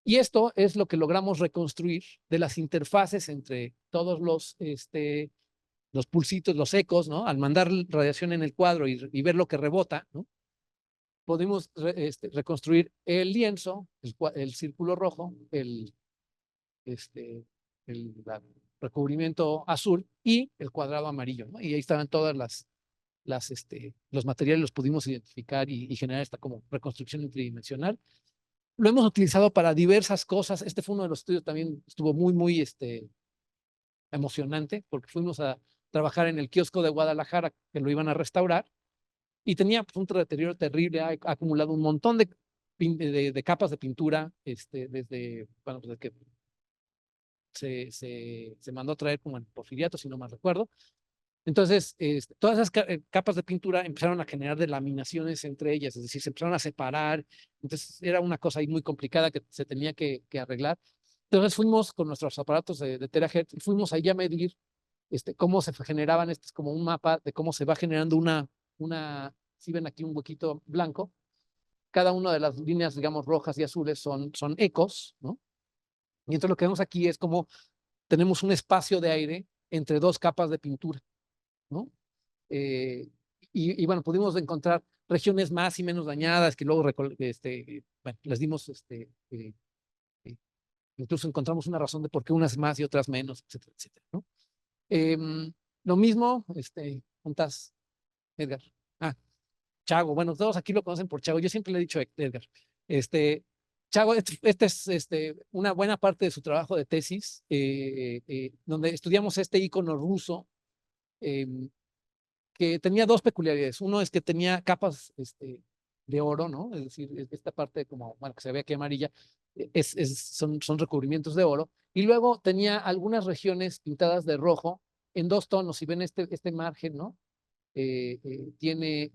Y esto es lo que logramos reconstruir de las interfaces entre todos los pulsitos, los ecos, ¿no? Al mandar radiación en el cuadro y ver lo que rebota, ¿no? pudimos reconstruir el lienzo, el círculo rojo, recubrimiento azul y el cuadrado amarillo, ¿no? Y ahí estaban todas los materiales, los pudimos identificar y generar esta como reconstrucción tridimensional. Lo hemos utilizado para diversas cosas. Este fue uno de los estudios también, estuvo muy emocionante, porque fuimos a trabajar en el kiosco de Guadalajara, que lo iban a restaurar, y tenía pues, un deterioro terrible, ha acumulado un montón de capas de pintura, desde, bueno, desde que se mandó a traer como en porfiriato, si no mal recuerdo. Entonces, todas esas capas de pintura empezaron a generar delaminaciones entre ellas, es decir, se empezaron a separar. Entonces, era una cosa ahí muy complicada que se tenía que arreglar. Entonces, fuimos con nuestros aparatos de terahertz, fuimos ahí a medir cómo se generaban, este es como un mapa de cómo se va generando si ven aquí un huequito blanco, cada una de las líneas, digamos, rojas y azules son ecos, ¿no? Y entonces lo que vemos aquí es como tenemos un espacio de aire entre dos capas de pintura, ¿no? Y bueno, pudimos encontrar regiones más y menos dañadas que luego bueno, les dimos, incluso encontramos una razón de por qué unas más y otras menos, etcétera, etcétera, ¿no? Lo mismo, juntas, Edgar. Ah, Chago, bueno, todos aquí lo conocen por Chago. Yo siempre le he dicho a Edgar, Chago, es una buena parte de su trabajo de tesis, donde estudiamos este icono ruso, que tenía dos peculiaridades. Uno es que tenía capas de oro, ¿no? Es decir, esta parte como, bueno, que se ve aquí amarilla, son recubrimientos de oro. Y luego tenía algunas regiones pintadas de rojo en dos tonos. Si ven este margen, ¿no? Tiene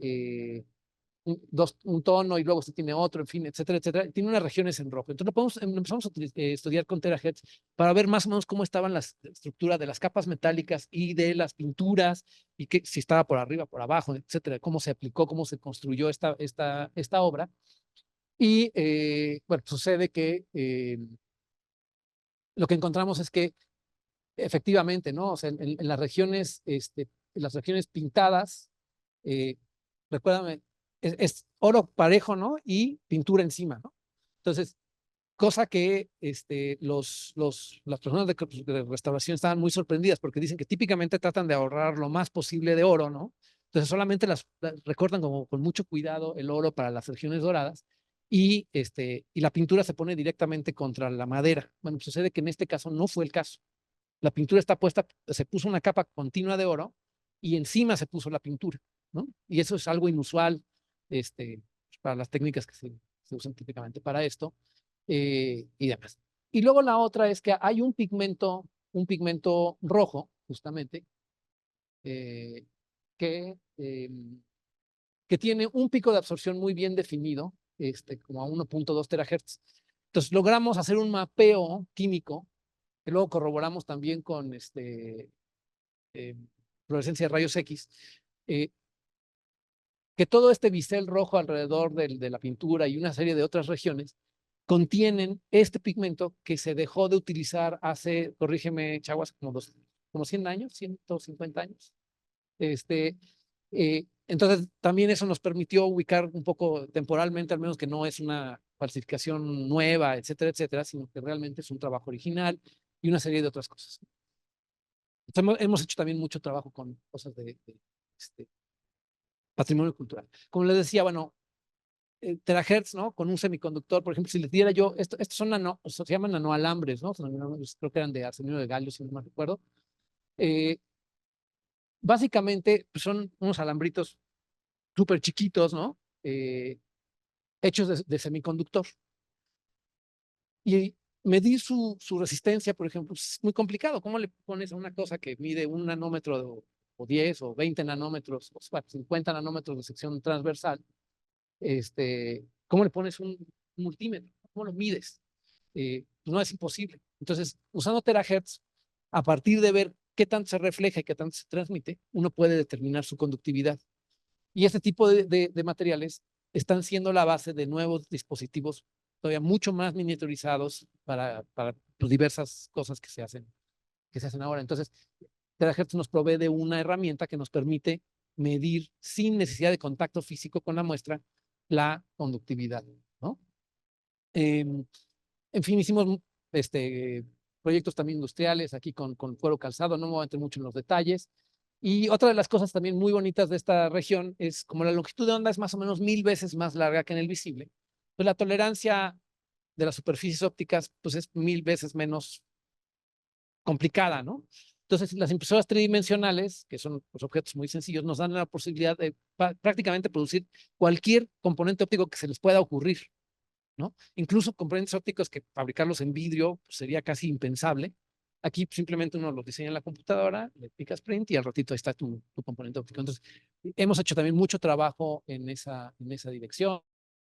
un tono y luego se tiene otro, en fin, etcétera, etcétera. Tiene unas regiones en rojo. Entonces empezamos a estudiar con terahertz para ver más o menos cómo estaban las estructuras de las capas metálicas y de las pinturas y que, si estaba por arriba, por abajo, etcétera, cómo se aplicó, cómo se construyó esta obra. Y bueno, sucede que lo que encontramos es que efectivamente, ¿no? O sea, en las regiones pintadas, eh, recuérdame, es oro parejo, ¿no? Y pintura encima, ¿no? Entonces, cosa que las personas de restauración estaban muy sorprendidas porque dicen que típicamente tratan de ahorrar lo más posible de oro, ¿no? Entonces solamente las recortan como con mucho cuidado el oro para las regiones doradas y la pintura se pone directamente contra la madera. Bueno, sucede que en este caso no fue el caso. La pintura está puesta, se puso una capa continua de oro y encima se puso la pintura, ¿no? Y eso es algo inusual para las técnicas que se usan típicamente para esto y demás. Y luego la otra es que hay un pigmento rojo, justamente, eh, que, eh, que tiene un pico de absorción muy bien definido, como a 1.2 terahertz. Entonces logramos hacer un mapeo químico que luego corroboramos también con eh, fluorescencia de rayos X, eh, que todo este bisel rojo alrededor de la pintura y una serie de otras regiones contienen este pigmento que se dejó de utilizar hace, corrígeme, Chaguas, como 100 años, 150 años. Entonces, también eso nos permitió ubicar un poco temporalmente, al menos que no es una falsificación nueva, etcétera, etcétera, sino que realmente es un trabajo original y una serie de otras cosas. Hemos hecho también mucho trabajo con cosas de patrimonio cultural. Como les decía, bueno, terahertz, ¿no? Con un semiconductor, por ejemplo, si les diera yo, estos son se llaman nanoalambres, ¿no? Creo que eran de arsenio de galio, si no me recuerdo. Básicamente pues son unos alambritos súper chiquitos, ¿no? Hechos de semiconductor. Y medir su resistencia, por ejemplo, es muy complicado. ¿Cómo le pones a una cosa que mide 1 nanómetro o 10 o 20 nanómetros, o 50 nanómetros de sección transversal? ¿Cómo le pones un multímetro? ¿Cómo lo mides? No es imposible. Entonces, usando terahertz, a partir de ver qué tanto se refleja y qué tanto se transmite, uno puede determinar su conductividad. Y este tipo de materiales están siendo la base de nuevos dispositivos todavía mucho más miniaturizados para pues, diversas cosas que se hacen ahora. Entonces, terahertz nos provee de una herramienta que nos permite medir sin necesidad de contacto físico con la muestra la conductividad, ¿no? Em, en fin, hicimos proyectos también industriales aquí con cuero calzado, no me voy a meter mucho en los detalles. Y otra de las cosas también muy bonitas de esta región es como la longitud de onda es más o menos 1000 veces más larga que en el visible, pues la tolerancia de las superficies ópticas pues es 1000 veces menos complicada, ¿no? Entonces, las impresoras tridimensionales, que son pues, objetos muy sencillos, nos dan la posibilidad de prácticamente producir cualquier componente óptico que se les pueda ocurrir, ¿no? Incluso componentes ópticos que fabricarlos en vidrio pues, sería casi impensable. Aquí simplemente uno los diseña en la computadora, le picas print y al ratito ahí está tu componente óptico. Entonces, hemos hecho también mucho trabajo en esa dirección,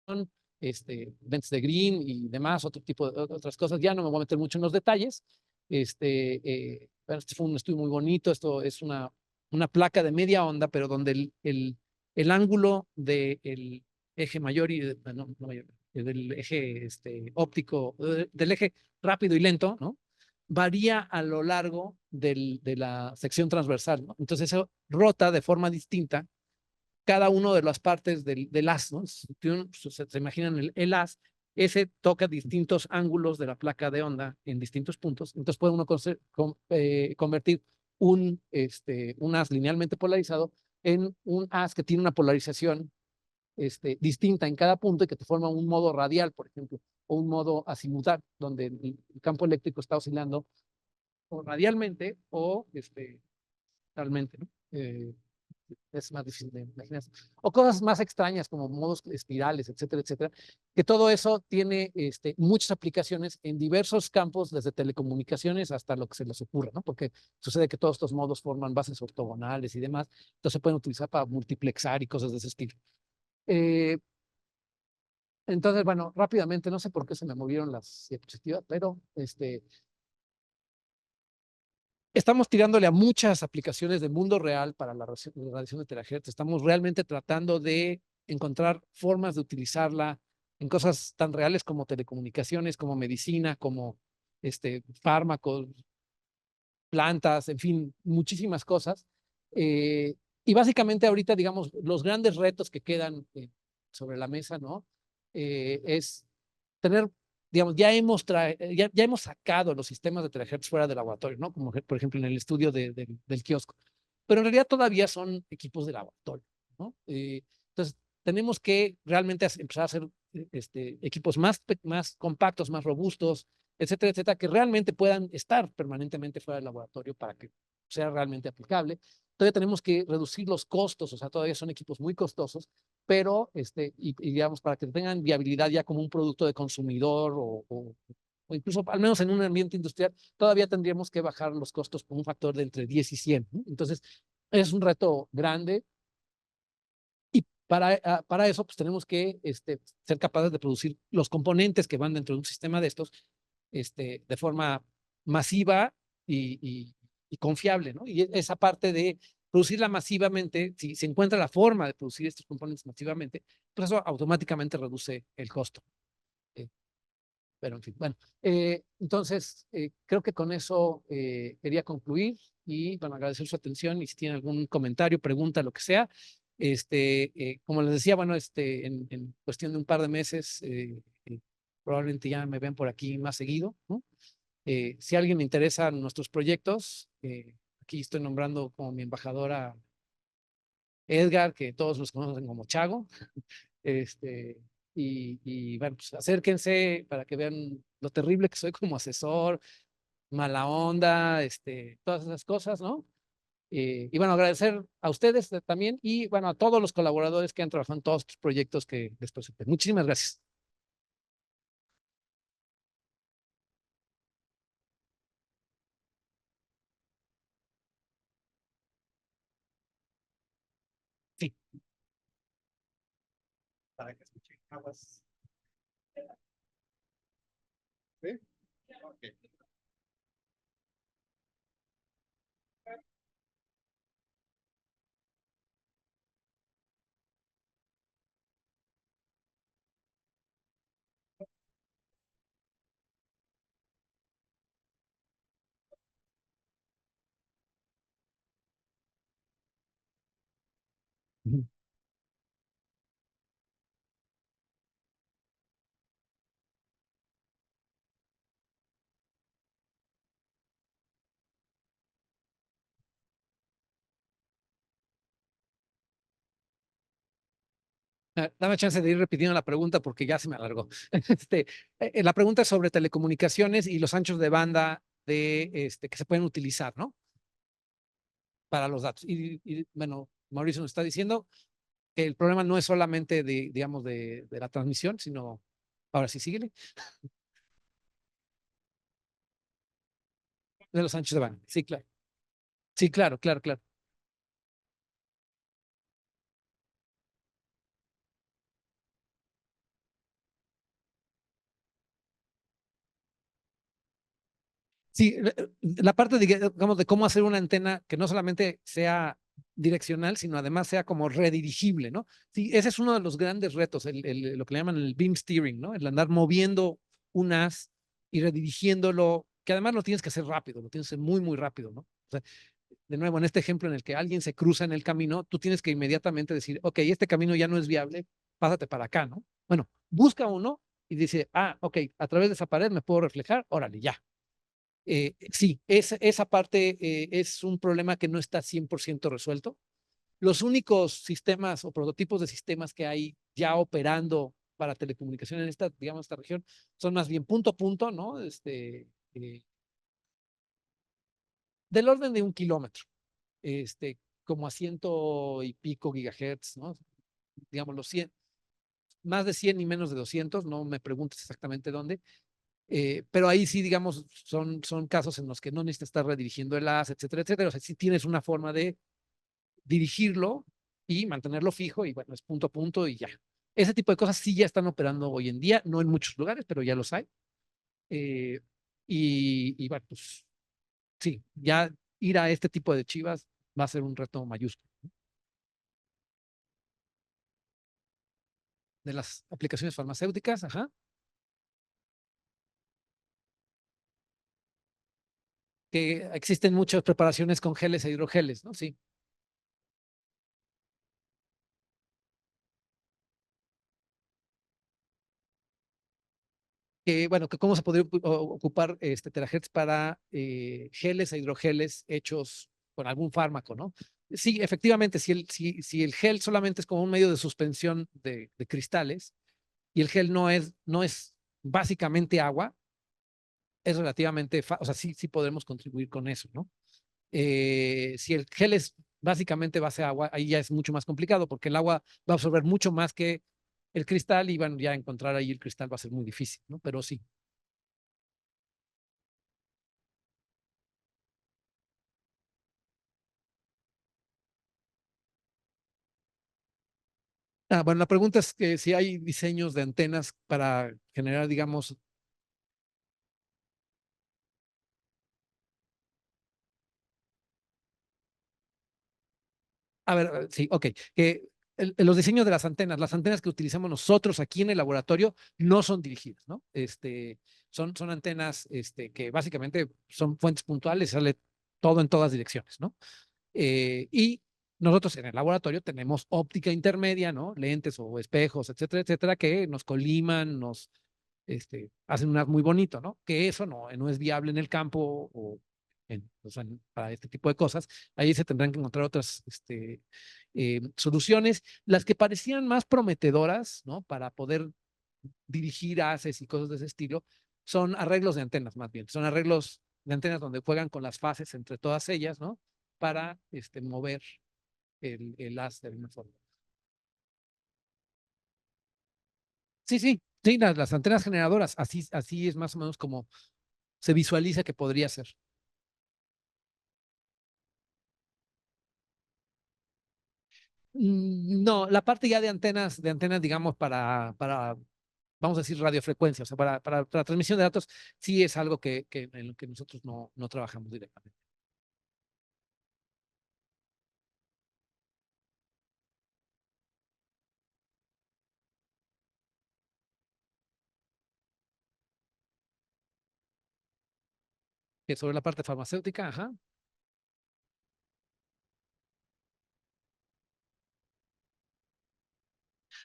lentes de green y demás, otro tipo de otras cosas. Ya no me voy a meter mucho en los detalles. Bueno, este fue un estudio muy bonito. Esto es una placa de media onda, pero donde el ángulo del eje mayor y no mayor, del eje óptico, del eje rápido y lento, ¿no? Varía a lo largo de la sección transversal, ¿no? Entonces eso rota de forma distinta cada una de las partes del haz, ¿no? Si se imaginan el haz, ese toca distintos ángulos de la placa de onda en distintos puntos, entonces puede uno convertir un haz linealmente polarizado en un haz que tiene una polarización distinta en cada punto y que te forma un modo radial, por ejemplo, o un modo azimutal, donde el campo eléctrico está oscilando o radialmente o realmente, ¿no? Es más difícil de imaginar. O cosas más extrañas como modos espirales, etcétera, etcétera, que todo eso tiene muchas aplicaciones en diversos campos, desde telecomunicaciones hasta lo que se les ocurra, ¿no? Porque sucede que todos estos modos forman bases ortogonales y demás, entonces se pueden utilizar para multiplexar y cosas de ese estilo. Eh, entonces, bueno, rápidamente, no sé por qué se me movieron las diapositivas, pero estamos tirándole a muchas aplicaciones del mundo real para la radiación de terahertz. Estamos realmente tratando de encontrar formas de utilizarla en cosas tan reales como telecomunicaciones, como medicina, como fármacos, plantas, en fin, muchísimas cosas. Y básicamente ahorita, digamos, los grandes retos que quedan sobre la mesa, ¿no? Es tener, digamos, ya hemos sacado los sistemas de terahertz fuera del laboratorio, ¿no? Como por ejemplo en el estudio del kiosco. Pero en realidad todavía son equipos de laboratorio, ¿no? Entonces, tenemos que realmente empezar a hacer equipos más compactos, más robustos, etcétera, etcétera, que realmente puedan estar permanentemente fuera del laboratorio para que sea realmente aplicable. Todavía tenemos que reducir los costos, o sea, todavía son equipos muy costosos, pero digamos, para que tengan viabilidad ya como un producto de consumidor o incluso al menos en un ambiente industrial, todavía tendríamos que bajar los costos por un factor de entre 10 y 100, ¿no? Entonces, es un reto grande y para eso pues tenemos que ser capaces de producir los componentes que van dentro de un sistema de estos de forma masiva y confiable, ¿no? Y esa parte de producirla masivamente, si se encuentra la forma de producir estos componentes masivamente, pues eso automáticamente reduce el costo. Eh, pero en fin, bueno, entonces creo que con eso quería concluir y bueno, agradecer su atención y si tienen algún comentario, pregunta, lo que sea. Como les decía, bueno, en cuestión de un par de meses, probablemente ya me ven por aquí más seguido, ¿no? Si a alguien le interesan nuestros proyectos, aquí estoy nombrando como mi embajadora Edgar, que todos los conocen como Chago. Este, bueno, pues acérquense para que vean lo terrible que soy como asesor, mala onda, todas esas cosas, ¿no? Y bueno, agradecer a ustedes también y bueno, a todos los colaboradores que han trabajado en todos estos proyectos que les presenté. Muchísimas gracias. Sí. Para que escuchen aguas. ¿Sí? Okay. Ujú. Dame chance de ir repitiendo la pregunta porque ya se me alargó. La pregunta es sobre telecomunicaciones y los anchos de banda que se pueden utilizar, ¿no? Para los datos. Bueno, Mauricio nos está diciendo que el problema no es solamente digamos, de la transmisión, sino, ahora sí, síguele, de los anchos de banda. Sí, claro. Sí, claro, claro, claro. Sí, la parte, digamos, de cómo hacer una antena que no solamente sea direccional, sino además sea como redirigible, ¿no? Sí, ese es uno de los grandes retos, lo que le llaman el beam steering, ¿no? El andar moviendo un haz y redirigiéndolo, que además lo tienes que hacer rápido, lo tienes que hacer muy, muy rápido, ¿no? O sea, de nuevo, en este ejemplo en el que alguien se cruza en el camino, tú tienes que inmediatamente decir, ok, este camino ya no es viable, pásate para acá, ¿no? Bueno, busca uno y dice, ah, ok, a través de esa pared me puedo reflejar, órale, ya. Sí, esa parte es un problema que no está 100% resuelto. Los únicos sistemas o prototipos de sistemas que hay ya operando para telecomunicación en esta, digamos, esta región son más bien punto a punto, ¿no? Del orden de 1 kilómetro, como a ciento y pico gigahertz, ¿no? Digamos, los 100, más de 100 y menos de 200, no me preguntes exactamente dónde, pero ahí sí, digamos, son casos en los que no necesitas estar redirigiendo el as, etcétera, etcétera. O sea, sí tienes una forma de dirigirlo y mantenerlo fijo y bueno, es punto a punto y ya. Ese tipo de cosas sí ya están operando hoy en día, no en muchos lugares, pero ya los hay. Eh, y bueno, pues sí, ya ir a este tipo de chivas va a ser un reto mayúsculo. De las aplicaciones farmacéuticas, ajá, que existen muchas preparaciones con geles e hidrogeles, ¿no? Sí. Bueno, que cómo se podría ocupar terahertz para geles e hidrogeles hechos con algún fármaco, ¿no? Sí, efectivamente, si el gel solamente es como un medio de suspensión de cristales y el gel no es básicamente agua, es relativamente, o sea, sí podemos contribuir con eso, ¿no? Si el gel es básicamente base agua, ahí ya es mucho más complicado porque el agua va a absorber mucho más que el cristal y bueno, ya encontrar ahí el cristal va a ser muy difícil, ¿no? Pero sí. Bueno, la pregunta es que si hay diseños de antenas para generar, digamos, a ver, sí, ok, que los diseños de las antenas que utilizamos nosotros aquí en el laboratorio no son dirigidas, ¿no? Son antenas que básicamente son fuentes puntuales, sale todo en todas direcciones, ¿no? Y nosotros en el laboratorio tenemos óptica intermedia, ¿no? Lentes o espejos, etcétera, etcétera, que nos coliman, hacen un haz muy bonito, ¿no? Que eso no es viable en el campo o sea, para este tipo de cosas. Ahí se tendrán que encontrar otras soluciones. Las que parecían más prometedoras, ¿no? Para poder dirigir haces y cosas de ese estilo, son arreglos de antenas más bien. Son arreglos de antenas donde juegan con las fases entre todas ellas, ¿no? Para mover el haz de alguna forma. Sí, sí, sí, las antenas generadoras, así es más o menos como se visualiza que podría ser. No, la parte ya de antenas, digamos, vamos a decir, radiofrecuencia, o sea, para transmisión de datos, sí es algo en lo que nosotros no trabajamos directamente. Que sobre la parte farmacéutica, ajá,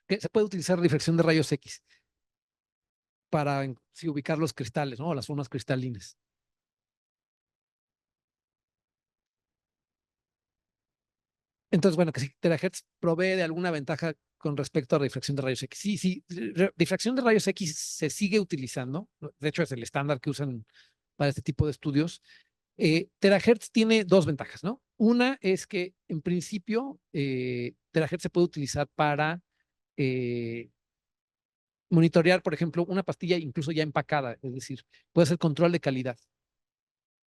que se puede utilizar reflexión de rayos X para sí, ubicar los cristales, ¿no? O las formas cristalinas. Entonces, bueno, que si terahertz provee de alguna ventaja con respecto a difracción de rayos X. Sí, sí, difracción de rayos X se sigue utilizando. De hecho, es el estándar que usan para este tipo de estudios. Terahertz tiene dos ventajas, ¿no? Una es que, en principio, terahertz se puede utilizar para monitorear, por ejemplo, una pastilla incluso ya empacada, es decir, puede ser control de calidad.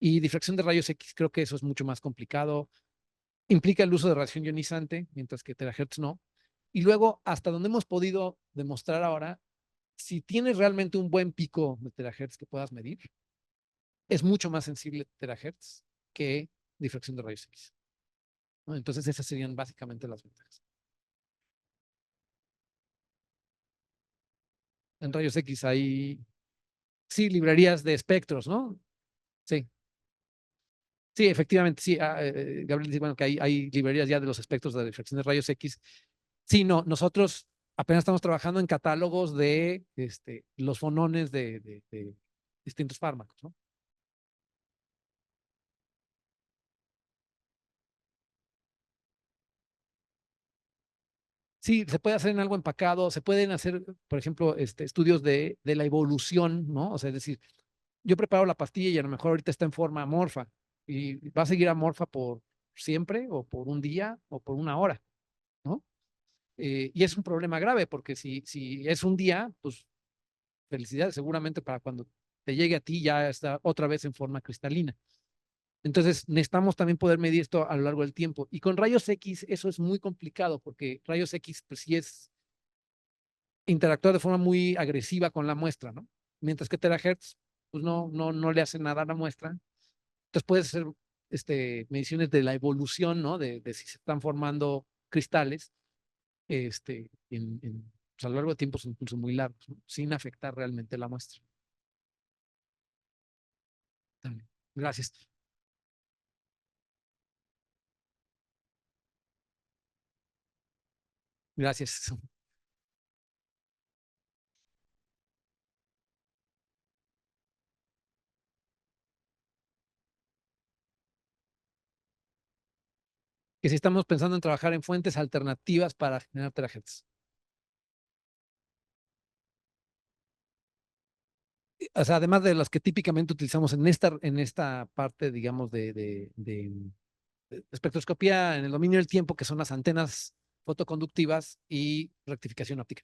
Y difracción de rayos X, creo que eso es mucho más complicado. Implica el uso de radiación ionizante, mientras que terahertz no. Y luego, hasta donde hemos podido demostrar ahora, si tienes realmente un buen pico de terahertz que puedas medir, es mucho más sensible terahertz que difracción de rayos X, ¿no? Entonces, esas serían básicamente las ventajas. En rayos X hay, sí, librerías de espectros, ¿no? Sí, sí, efectivamente, sí. Gabriel dice, bueno, que hay librerías ya de los espectros de difracción de rayos X. Sí, no, nosotros apenas estamos trabajando en catálogos de los fonones de distintos fármacos, ¿no? Sí, se puede hacer en algo empacado, se pueden hacer, por ejemplo, estudios de la evolución, ¿no? O sea, es decir, yo preparo la pastilla y a lo mejor ahorita está en forma amorfa y va a seguir amorfa por siempre o por un día o por una hora, ¿no? Y es un problema grave porque si es un día, pues felicidades, seguramente para cuando te llegue a ti ya está otra vez en forma cristalina. Entonces, necesitamos también poder medir esto a lo largo del tiempo. Y con rayos X eso es muy complicado porque rayos X, pues sí es interactuar de forma muy agresiva con la muestra, ¿no? Mientras que terahertz, pues no le hace nada a la muestra. Entonces, puedes hacer mediciones de la evolución, ¿no? De si se están formando cristales, pues, a lo largo de tiempos incluso muy largos, ¿no? Sin afectar realmente la muestra. También. Gracias. Gracias. Que si estamos pensando en trabajar en fuentes alternativas para generar terahertz. O sea, además de las que típicamente utilizamos en esta parte, digamos, de espectroscopía en el dominio del tiempo, que son las antenas fotoconductivas y rectificación óptica.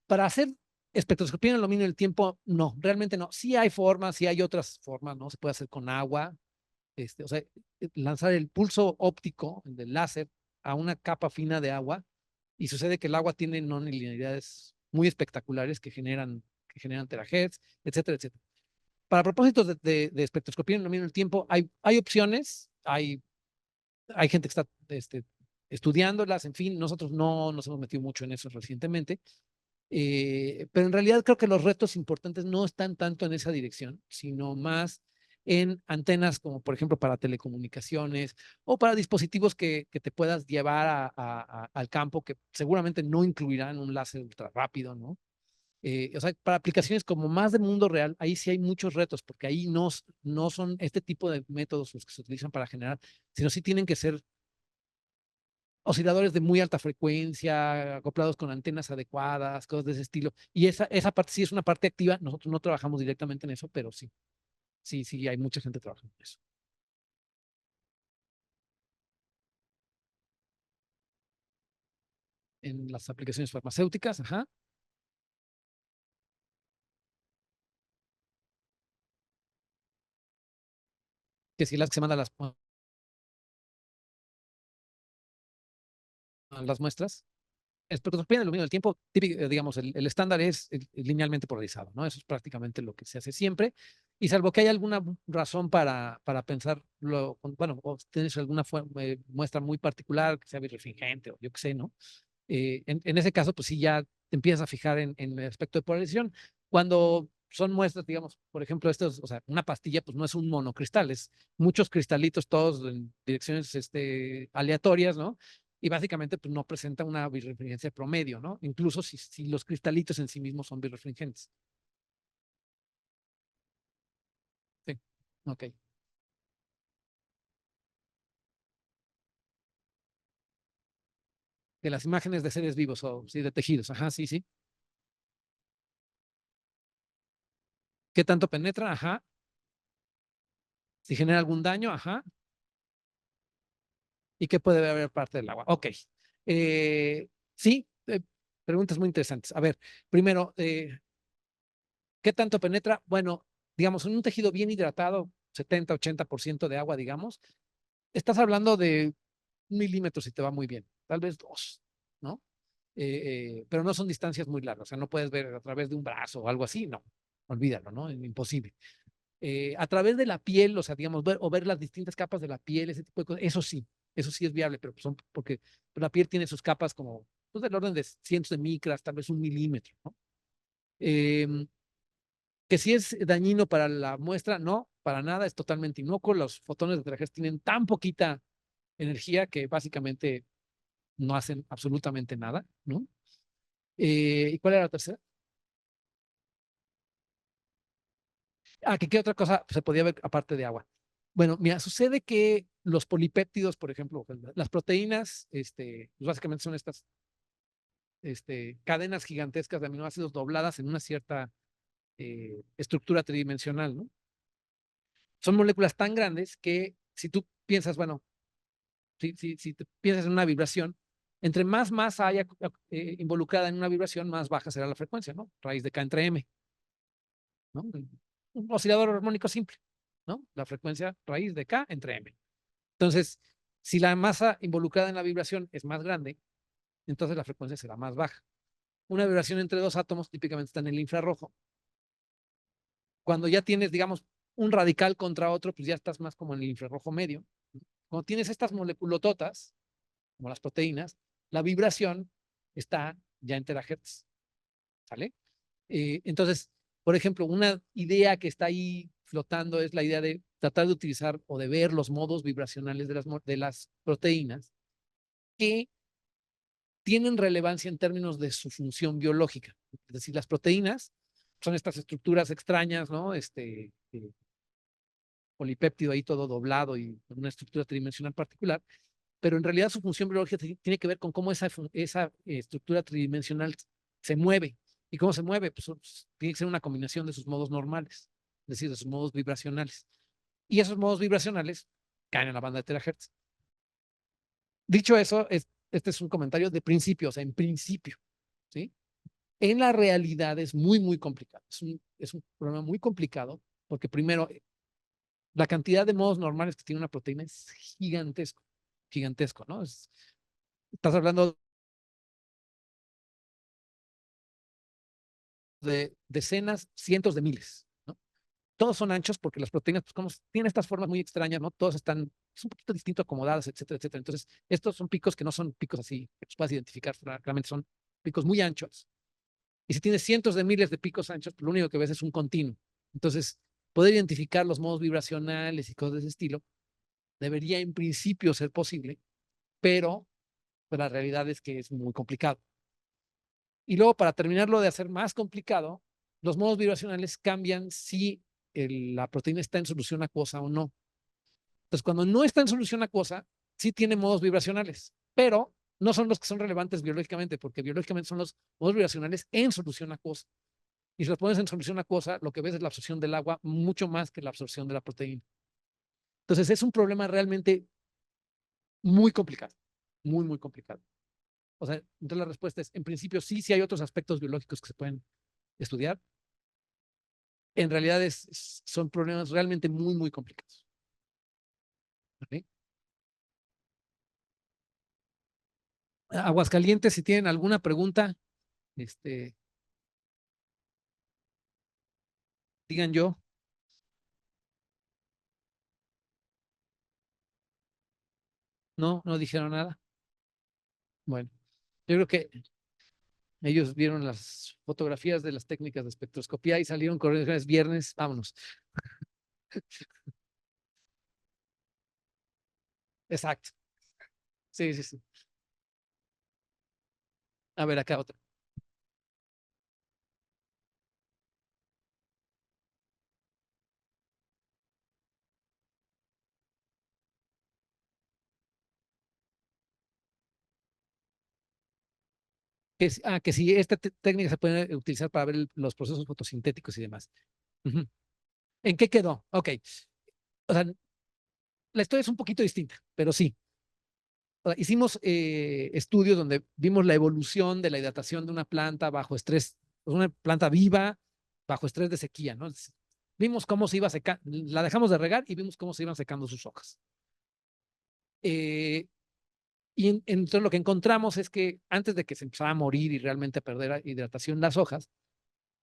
Para hacer espectroscopía en el dominio del tiempo, no, realmente no. Sí hay formas, sí hay otras formas, ¿no? Se puede hacer con agua, o sea, lanzar el pulso óptico, el del láser, a una capa fina de agua, y sucede que el agua tiene no linealidades muy espectaculares que generan terahertz, etcétera, etcétera. Para propósitos de espectroscopía en el dominio del tiempo, hay opciones, hay gente que está estudiándolas, en fin, nosotros no nos hemos metido mucho en eso recientemente, pero en realidad creo que los retos importantes no están tanto en esa dirección, sino más en antenas como por ejemplo para telecomunicaciones o para dispositivos que te puedas llevar al campo, que seguramente no incluirán un láser ultra rápido, ¿no? O sea, para aplicaciones como más del mundo real, ahí sí hay muchos retos, porque ahí no son este tipo de métodos los que se utilizan para generar, sino sí tienen que ser osciladores de muy alta frecuencia, acoplados con antenas adecuadas, cosas de ese estilo. Y esa parte sí es una parte activa. Nosotros no trabajamos directamente en eso, pero sí, sí, sí, hay mucha gente trabajando en eso. En las aplicaciones farmacéuticas, ajá, que sí las que se mandan las muestras. Espectroscopía en el dominio del tiempo, típico, digamos, el estándar es linealmente polarizado, ¿no? Eso es prácticamente lo que se hace siempre. Y salvo que haya alguna razón para pensarlo, bueno, o tienes alguna muestra muy particular, que sea birrefringente o yo qué sé, ¿no? En ese caso, pues sí, ya te empiezas a fijar en el aspecto de polarización. Cuando son muestras, digamos, por ejemplo, o sea, una pastilla, pues no es un monocristal, es muchos cristalitos, todos en direcciones aleatorias, ¿no? Y básicamente, pues no presenta una birrefringencia promedio, ¿no? Incluso si los cristalitos en sí mismos son birrefringentes. Sí, ok. de las imágenes de seres vivos o sí, de tejidos. Ajá, sí, sí. ¿Qué tanto penetra? Ajá. Si genera algún daño, ajá. ¿Y qué puede haber parte del agua? Ok. Sí, preguntas muy interesantes. A ver, primero, ¿qué tanto penetra? Bueno, digamos, en un tejido bien hidratado, 70-80% de agua, digamos, estás hablando de 1 milímetro si te va muy bien, tal vez 2, ¿no? Pero no son distancias muy largas, o sea, no puedes ver a través de un brazo o algo así, no, olvídalo, ¿no? Es imposible. A través de la piel, o sea, digamos, ver las distintas capas de la piel, ese tipo de cosas, eso sí es viable, pero son porque la piel tiene sus capas como, pues, del orden de cientos de micras, tal vez 1 milímetro, ¿no? Eh, que si es dañino para la muestra, no, para nada, es totalmente inocuo. Los fotones de terahertz tienen tan poquita energía que básicamente no hacen absolutamente nada, ¿no? ¿Y cuál era la tercera? Ah, ¿qué otra cosa se podía ver aparte de agua? Bueno, mira, sucede que los polipéptidos, por ejemplo, las proteínas, pues básicamente son estas cadenas gigantescas de aminoácidos dobladas en una cierta estructura tridimensional, ¿no? Son moléculas tan grandes que si tú piensas, bueno, si te piensas en una vibración, entre más masa haya involucrada en una vibración, más baja será la frecuencia, ¿no? Raíz de K entre M, ¿no? Un oscilador armónico simple, ¿no? La frecuencia raíz de K entre M. Entonces, si la masa involucrada en la vibración es más grande, entonces la frecuencia será más baja. Una vibración entre dos átomos típicamente está en el infrarrojo. Cuando ya tienes, digamos, un radical contra otro, pues ya estás más como en el infrarrojo medio. Cuando tienes estas moleculototas, como las proteínas, la vibración está ya en terahertz, ¿sale? Entonces, por ejemplo, una idea que está ahí flotando es la idea de tratar de utilizar o de ver los modos vibracionales de las proteínas que tienen relevancia en términos de su función biológica. Es decir, las proteínas son estas estructuras extrañas, ¿no? Polipéptido ahí todo doblado y con una estructura tridimensional particular, pero en realidad su función biológica tiene que ver con cómo esa estructura tridimensional se mueve. ¿Y cómo se mueve? Pues tiene que ser una combinación de sus modos normales, es decir, de sus modos vibracionales. Y esos modos vibracionales caen en la banda de terahertz. Dicho eso, este es un comentario de principio, o sea, en principio, ¿sí? En la realidad es muy, muy complicado. Es un problema muy complicado porque primero, la cantidad de modos normales que tiene una proteína es gigantesco, gigantesco, ¿no? Estás hablando de decenas, cientos de miles, ¿no? Todos son anchos porque las proteínas, pues como tienen estas formas muy extrañas, ¿no? Todas están, es un poquito distinto acomodadas, etcétera, etcétera. Entonces, estos son picos que no son picos así, que los puedas identificar, claramente son picos muy anchos. Y si tienes cientos de miles de picos anchos, pues lo único que ves es un continuo. Entonces, poder identificar los modos vibracionales y cosas de ese estilo debería en principio ser posible, pero pues, la realidad es que es muy complicado. Y luego, para terminarlo de hacer más complicado, los modos vibracionales cambian si la proteína está en solución acuosa o no. Entonces, cuando no está en solución acuosa, sí tiene modos vibracionales, pero no son los que son relevantes biológicamente, porque biológicamente son los modos vibracionales en solución acuosa. Y si los pones en solución acuosa, lo que ves es la absorción del agua mucho más que la absorción de la proteína. Entonces, es un problema realmente muy complicado, muy, muy complicado. O sea, entonces la respuesta es, en principio, sí, sí hay otros aspectos biológicos que se pueden estudiar. En realidad son problemas realmente muy, muy complicados. ¿Okay? Aguascalientes, si tienen alguna pregunta, este, digan yo. No, no dijeron nada. Bueno, yo creo que ellos vieron las fotografías de las técnicas de espectroscopía y salieron corriendo. Es viernes, vámonos. Exacto. Sí, sí, sí. A ver, acá otra. que si esta técnica se puede utilizar para ver los procesos fotosintéticos y demás. Ujú. ¿En qué quedó? Ok. O sea, la historia es un poquito distinta, pero sí. O sea, hicimos estudios donde vimos la evolución de la hidratación de una planta bajo estrés, pues, una planta viva bajo estrés de sequía, ¿no? Vimos cómo se iba secando, la dejamos de regar y vimos cómo se iban secando sus hojas. Y entonces lo que encontramos es que antes de que se empezara a morir y realmente a perder hidratación las hojas,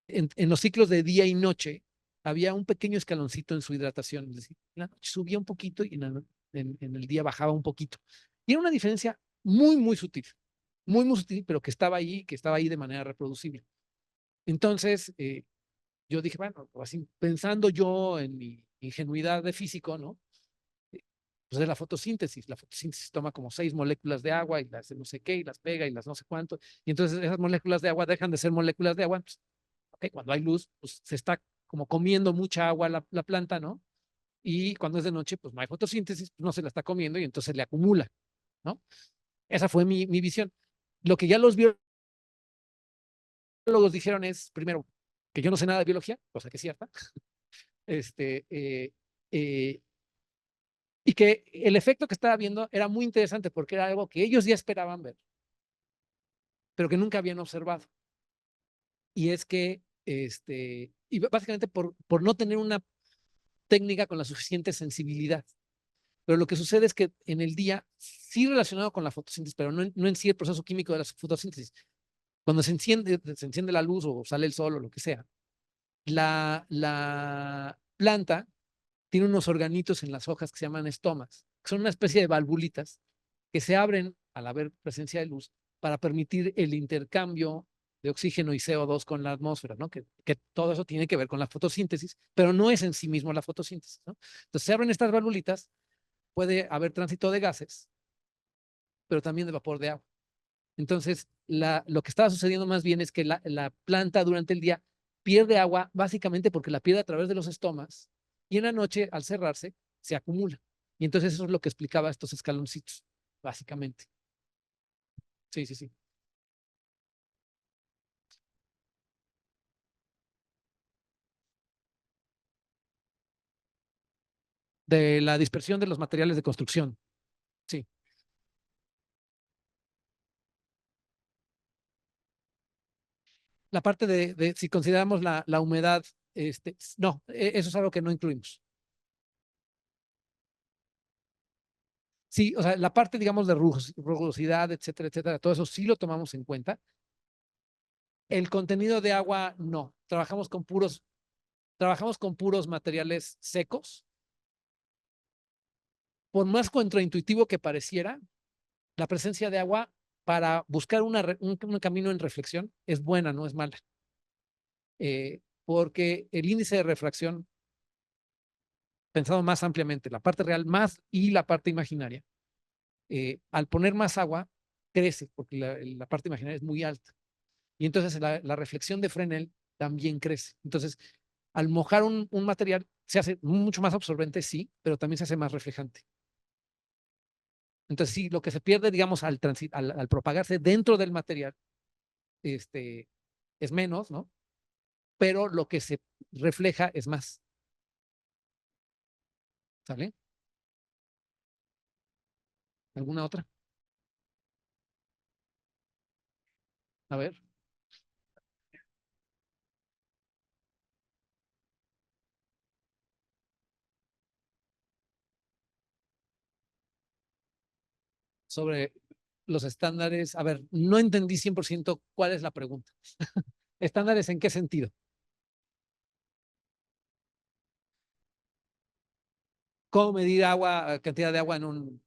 en los ciclos de día y noche había un pequeño escaloncito en su hidratación. Es decir, en la noche subía un poquito y en el día bajaba un poquito. Y era una diferencia muy, muy sutil, pero que estaba ahí de manera reproducible. Entonces, yo dije, bueno, así pensando yo en mi ingenuidad de físico, ¿no? Pues de la fotosíntesis. La fotosíntesis toma como 6 moléculas de agua y las de no sé qué, y las pega y las no sé cuánto. Y entonces esas moléculas de agua dejan de ser moléculas de agua. Pues, okay, cuando hay luz, pues se está como comiendo mucha agua la planta, ¿no? Y cuando es de noche, pues no hay fotosíntesis, pues no se la está comiendo y entonces le acumula, ¿no? Esa fue mi visión. Lo que ya los biólogos dijeron es, primero, que yo no sé nada de biología, cosa que es cierta, este, eh, y que el efecto que estaba viendo era muy interesante porque era algo que ellos ya esperaban ver, pero que nunca habían observado. Y es que, y básicamente por no tener una técnica con la suficiente sensibilidad. Pero lo que sucede es que en el día, sí relacionado con la fotosíntesis, pero no en sí el proceso químico de la fotosíntesis, cuando se enciende la luz o sale el sol o lo que sea, la planta tiene unos organitos en las hojas que se llaman estomas, que son una especie de valvulitas que se abren al haber presencia de luz para permitir el intercambio de oxígeno y CO2 con la atmósfera, ¿no? Que todo eso tiene que ver con la fotosíntesis, pero no es en sí mismo la fotosíntesis, ¿no? Entonces se abren estas valvulitas, puede haber tránsito de gases, pero también de vapor de agua. Entonces, lo que estaba sucediendo más bien es que la planta durante el día pierde agua básicamente porque la pierde a través de los estomas y en la noche, al cerrarse, se acumula. Y entonces eso es lo que explicaba estos escaloncitos, básicamente. Sí, sí, sí. De la dispersión de los materiales de construcción. Sí. La parte de si consideramos la humedad, no, eso es algo que no incluimos. Sí, o sea, la parte, digamos, de rugosidad, etcétera, etcétera, todo eso sí lo tomamos en cuenta. El contenido de agua, no. Trabajamos con puros materiales secos. Por más contraintuitivo que pareciera, la presencia de agua para buscar un camino en reflexión es buena, no es mala. Porque el índice de refracción, pensado más ampliamente, la parte real más y la parte imaginaria, al poner más agua, crece, porque la parte imaginaria es muy alta. Y entonces la reflexión de Fresnel también crece. Entonces, al mojar un material, se hace mucho más absorbente, sí, pero también se hace más reflejante. Entonces, sí, lo que se pierde, digamos, al propagarse dentro del material, este, es menos, ¿no? Pero lo que se refleja es más. ¿Sale? ¿Alguna otra? A ver, sobre los estándares. A ver, no entendí 100% cuál es la pregunta. ¿Estándares en qué sentido? ¿Cómo medir agua, cantidad de agua en un...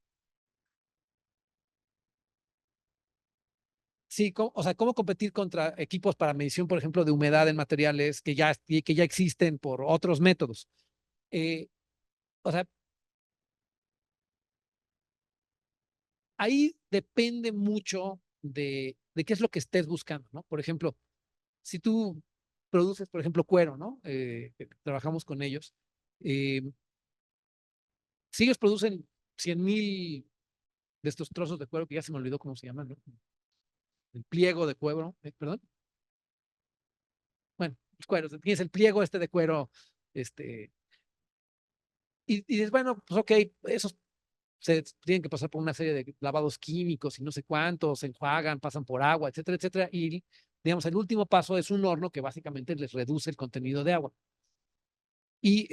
Sí, o sea, cómo competir contra equipos para medición, por ejemplo, de humedad en materiales que ya existen por otros métodos. Eh, o sea, ahí depende mucho de qué es lo que estés buscando, ¿no? Por ejemplo, si tú produces, por ejemplo, cuero, ¿no? Que trabajamos con ellos. eh, si ellos producen 100,000 de estos trozos de cuero, que ya se me olvidó cómo se llaman, ¿no? el pliego de cuero, perdón. Bueno, los cueros, tienes el pliego este de cuero, y dices, bueno, pues ok, esos se tienen que pasar por una serie de lavados químicos y no sé cuántos, se enjuagan, pasan por agua, etcétera, etcétera. Y, digamos, el último paso es un horno que básicamente les reduce el contenido de agua. Y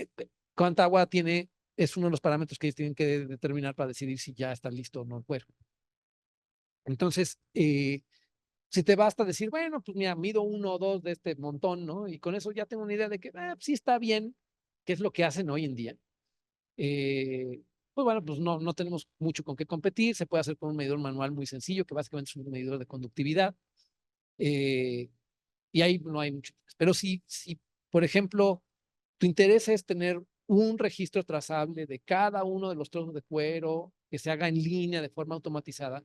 cuánta agua tiene es uno de los parámetros que ellos tienen que determinar para decidir si ya está listo o no el cuero. Entonces, si te basta decir, bueno, pues mira, mido 1 o 2 de este montón, ¿no? Y con eso ya tengo una idea de que sí está bien, que es lo que hacen hoy en día. Pues bueno, pues no tenemos mucho con qué competir. Se puede hacer con un medidor manual muy sencillo, que básicamente es un medidor de conductividad. Y ahí no hay mucho. Pero si, por ejemplo, tu interés es tener un registro trazable de cada uno de los trozos de cuero que se haga en línea de forma automatizada,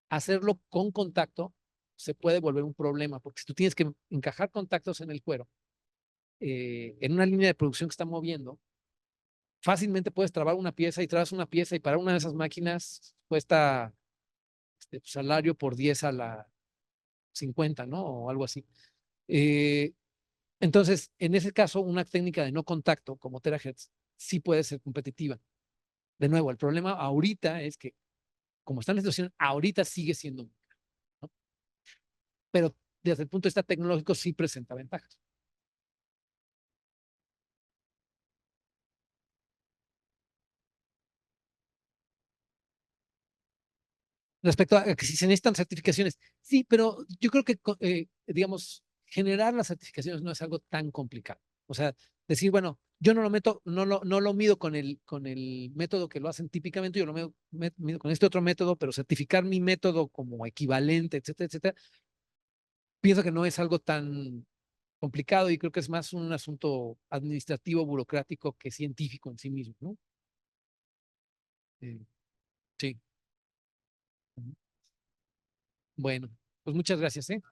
hacerlo con contacto se puede volver un problema, porque si tú tienes que encajar contactos en el cuero, en una línea de producción que está moviendo, fácilmente puedes trabar una pieza y trabas una pieza y para una de esas máquinas cuesta salario por 10 a la 50, ¿no? O algo así. Entonces, en ese caso, una técnica de no contacto como terahertz sí puede ser competitiva. De nuevo, el problema ahorita es que, como está en la situación, ahorita sigue siendo, ¿no? Pero desde el punto de vista tecnológico sí presenta ventajas. Respecto a que si se necesitan certificaciones, sí, pero yo creo que, digamos, generar las certificaciones no es algo tan complicado. O sea, decir, bueno, yo no lo meto, no lo mido con el método que lo hacen típicamente, yo lo mido con este otro método, pero certificar mi método como equivalente, etcétera, etcétera, pienso que no es algo tan complicado y creo que es más un asunto administrativo, burocrático que científico en sí mismo, ¿no? Sí. Bueno, pues muchas gracias, ¿eh?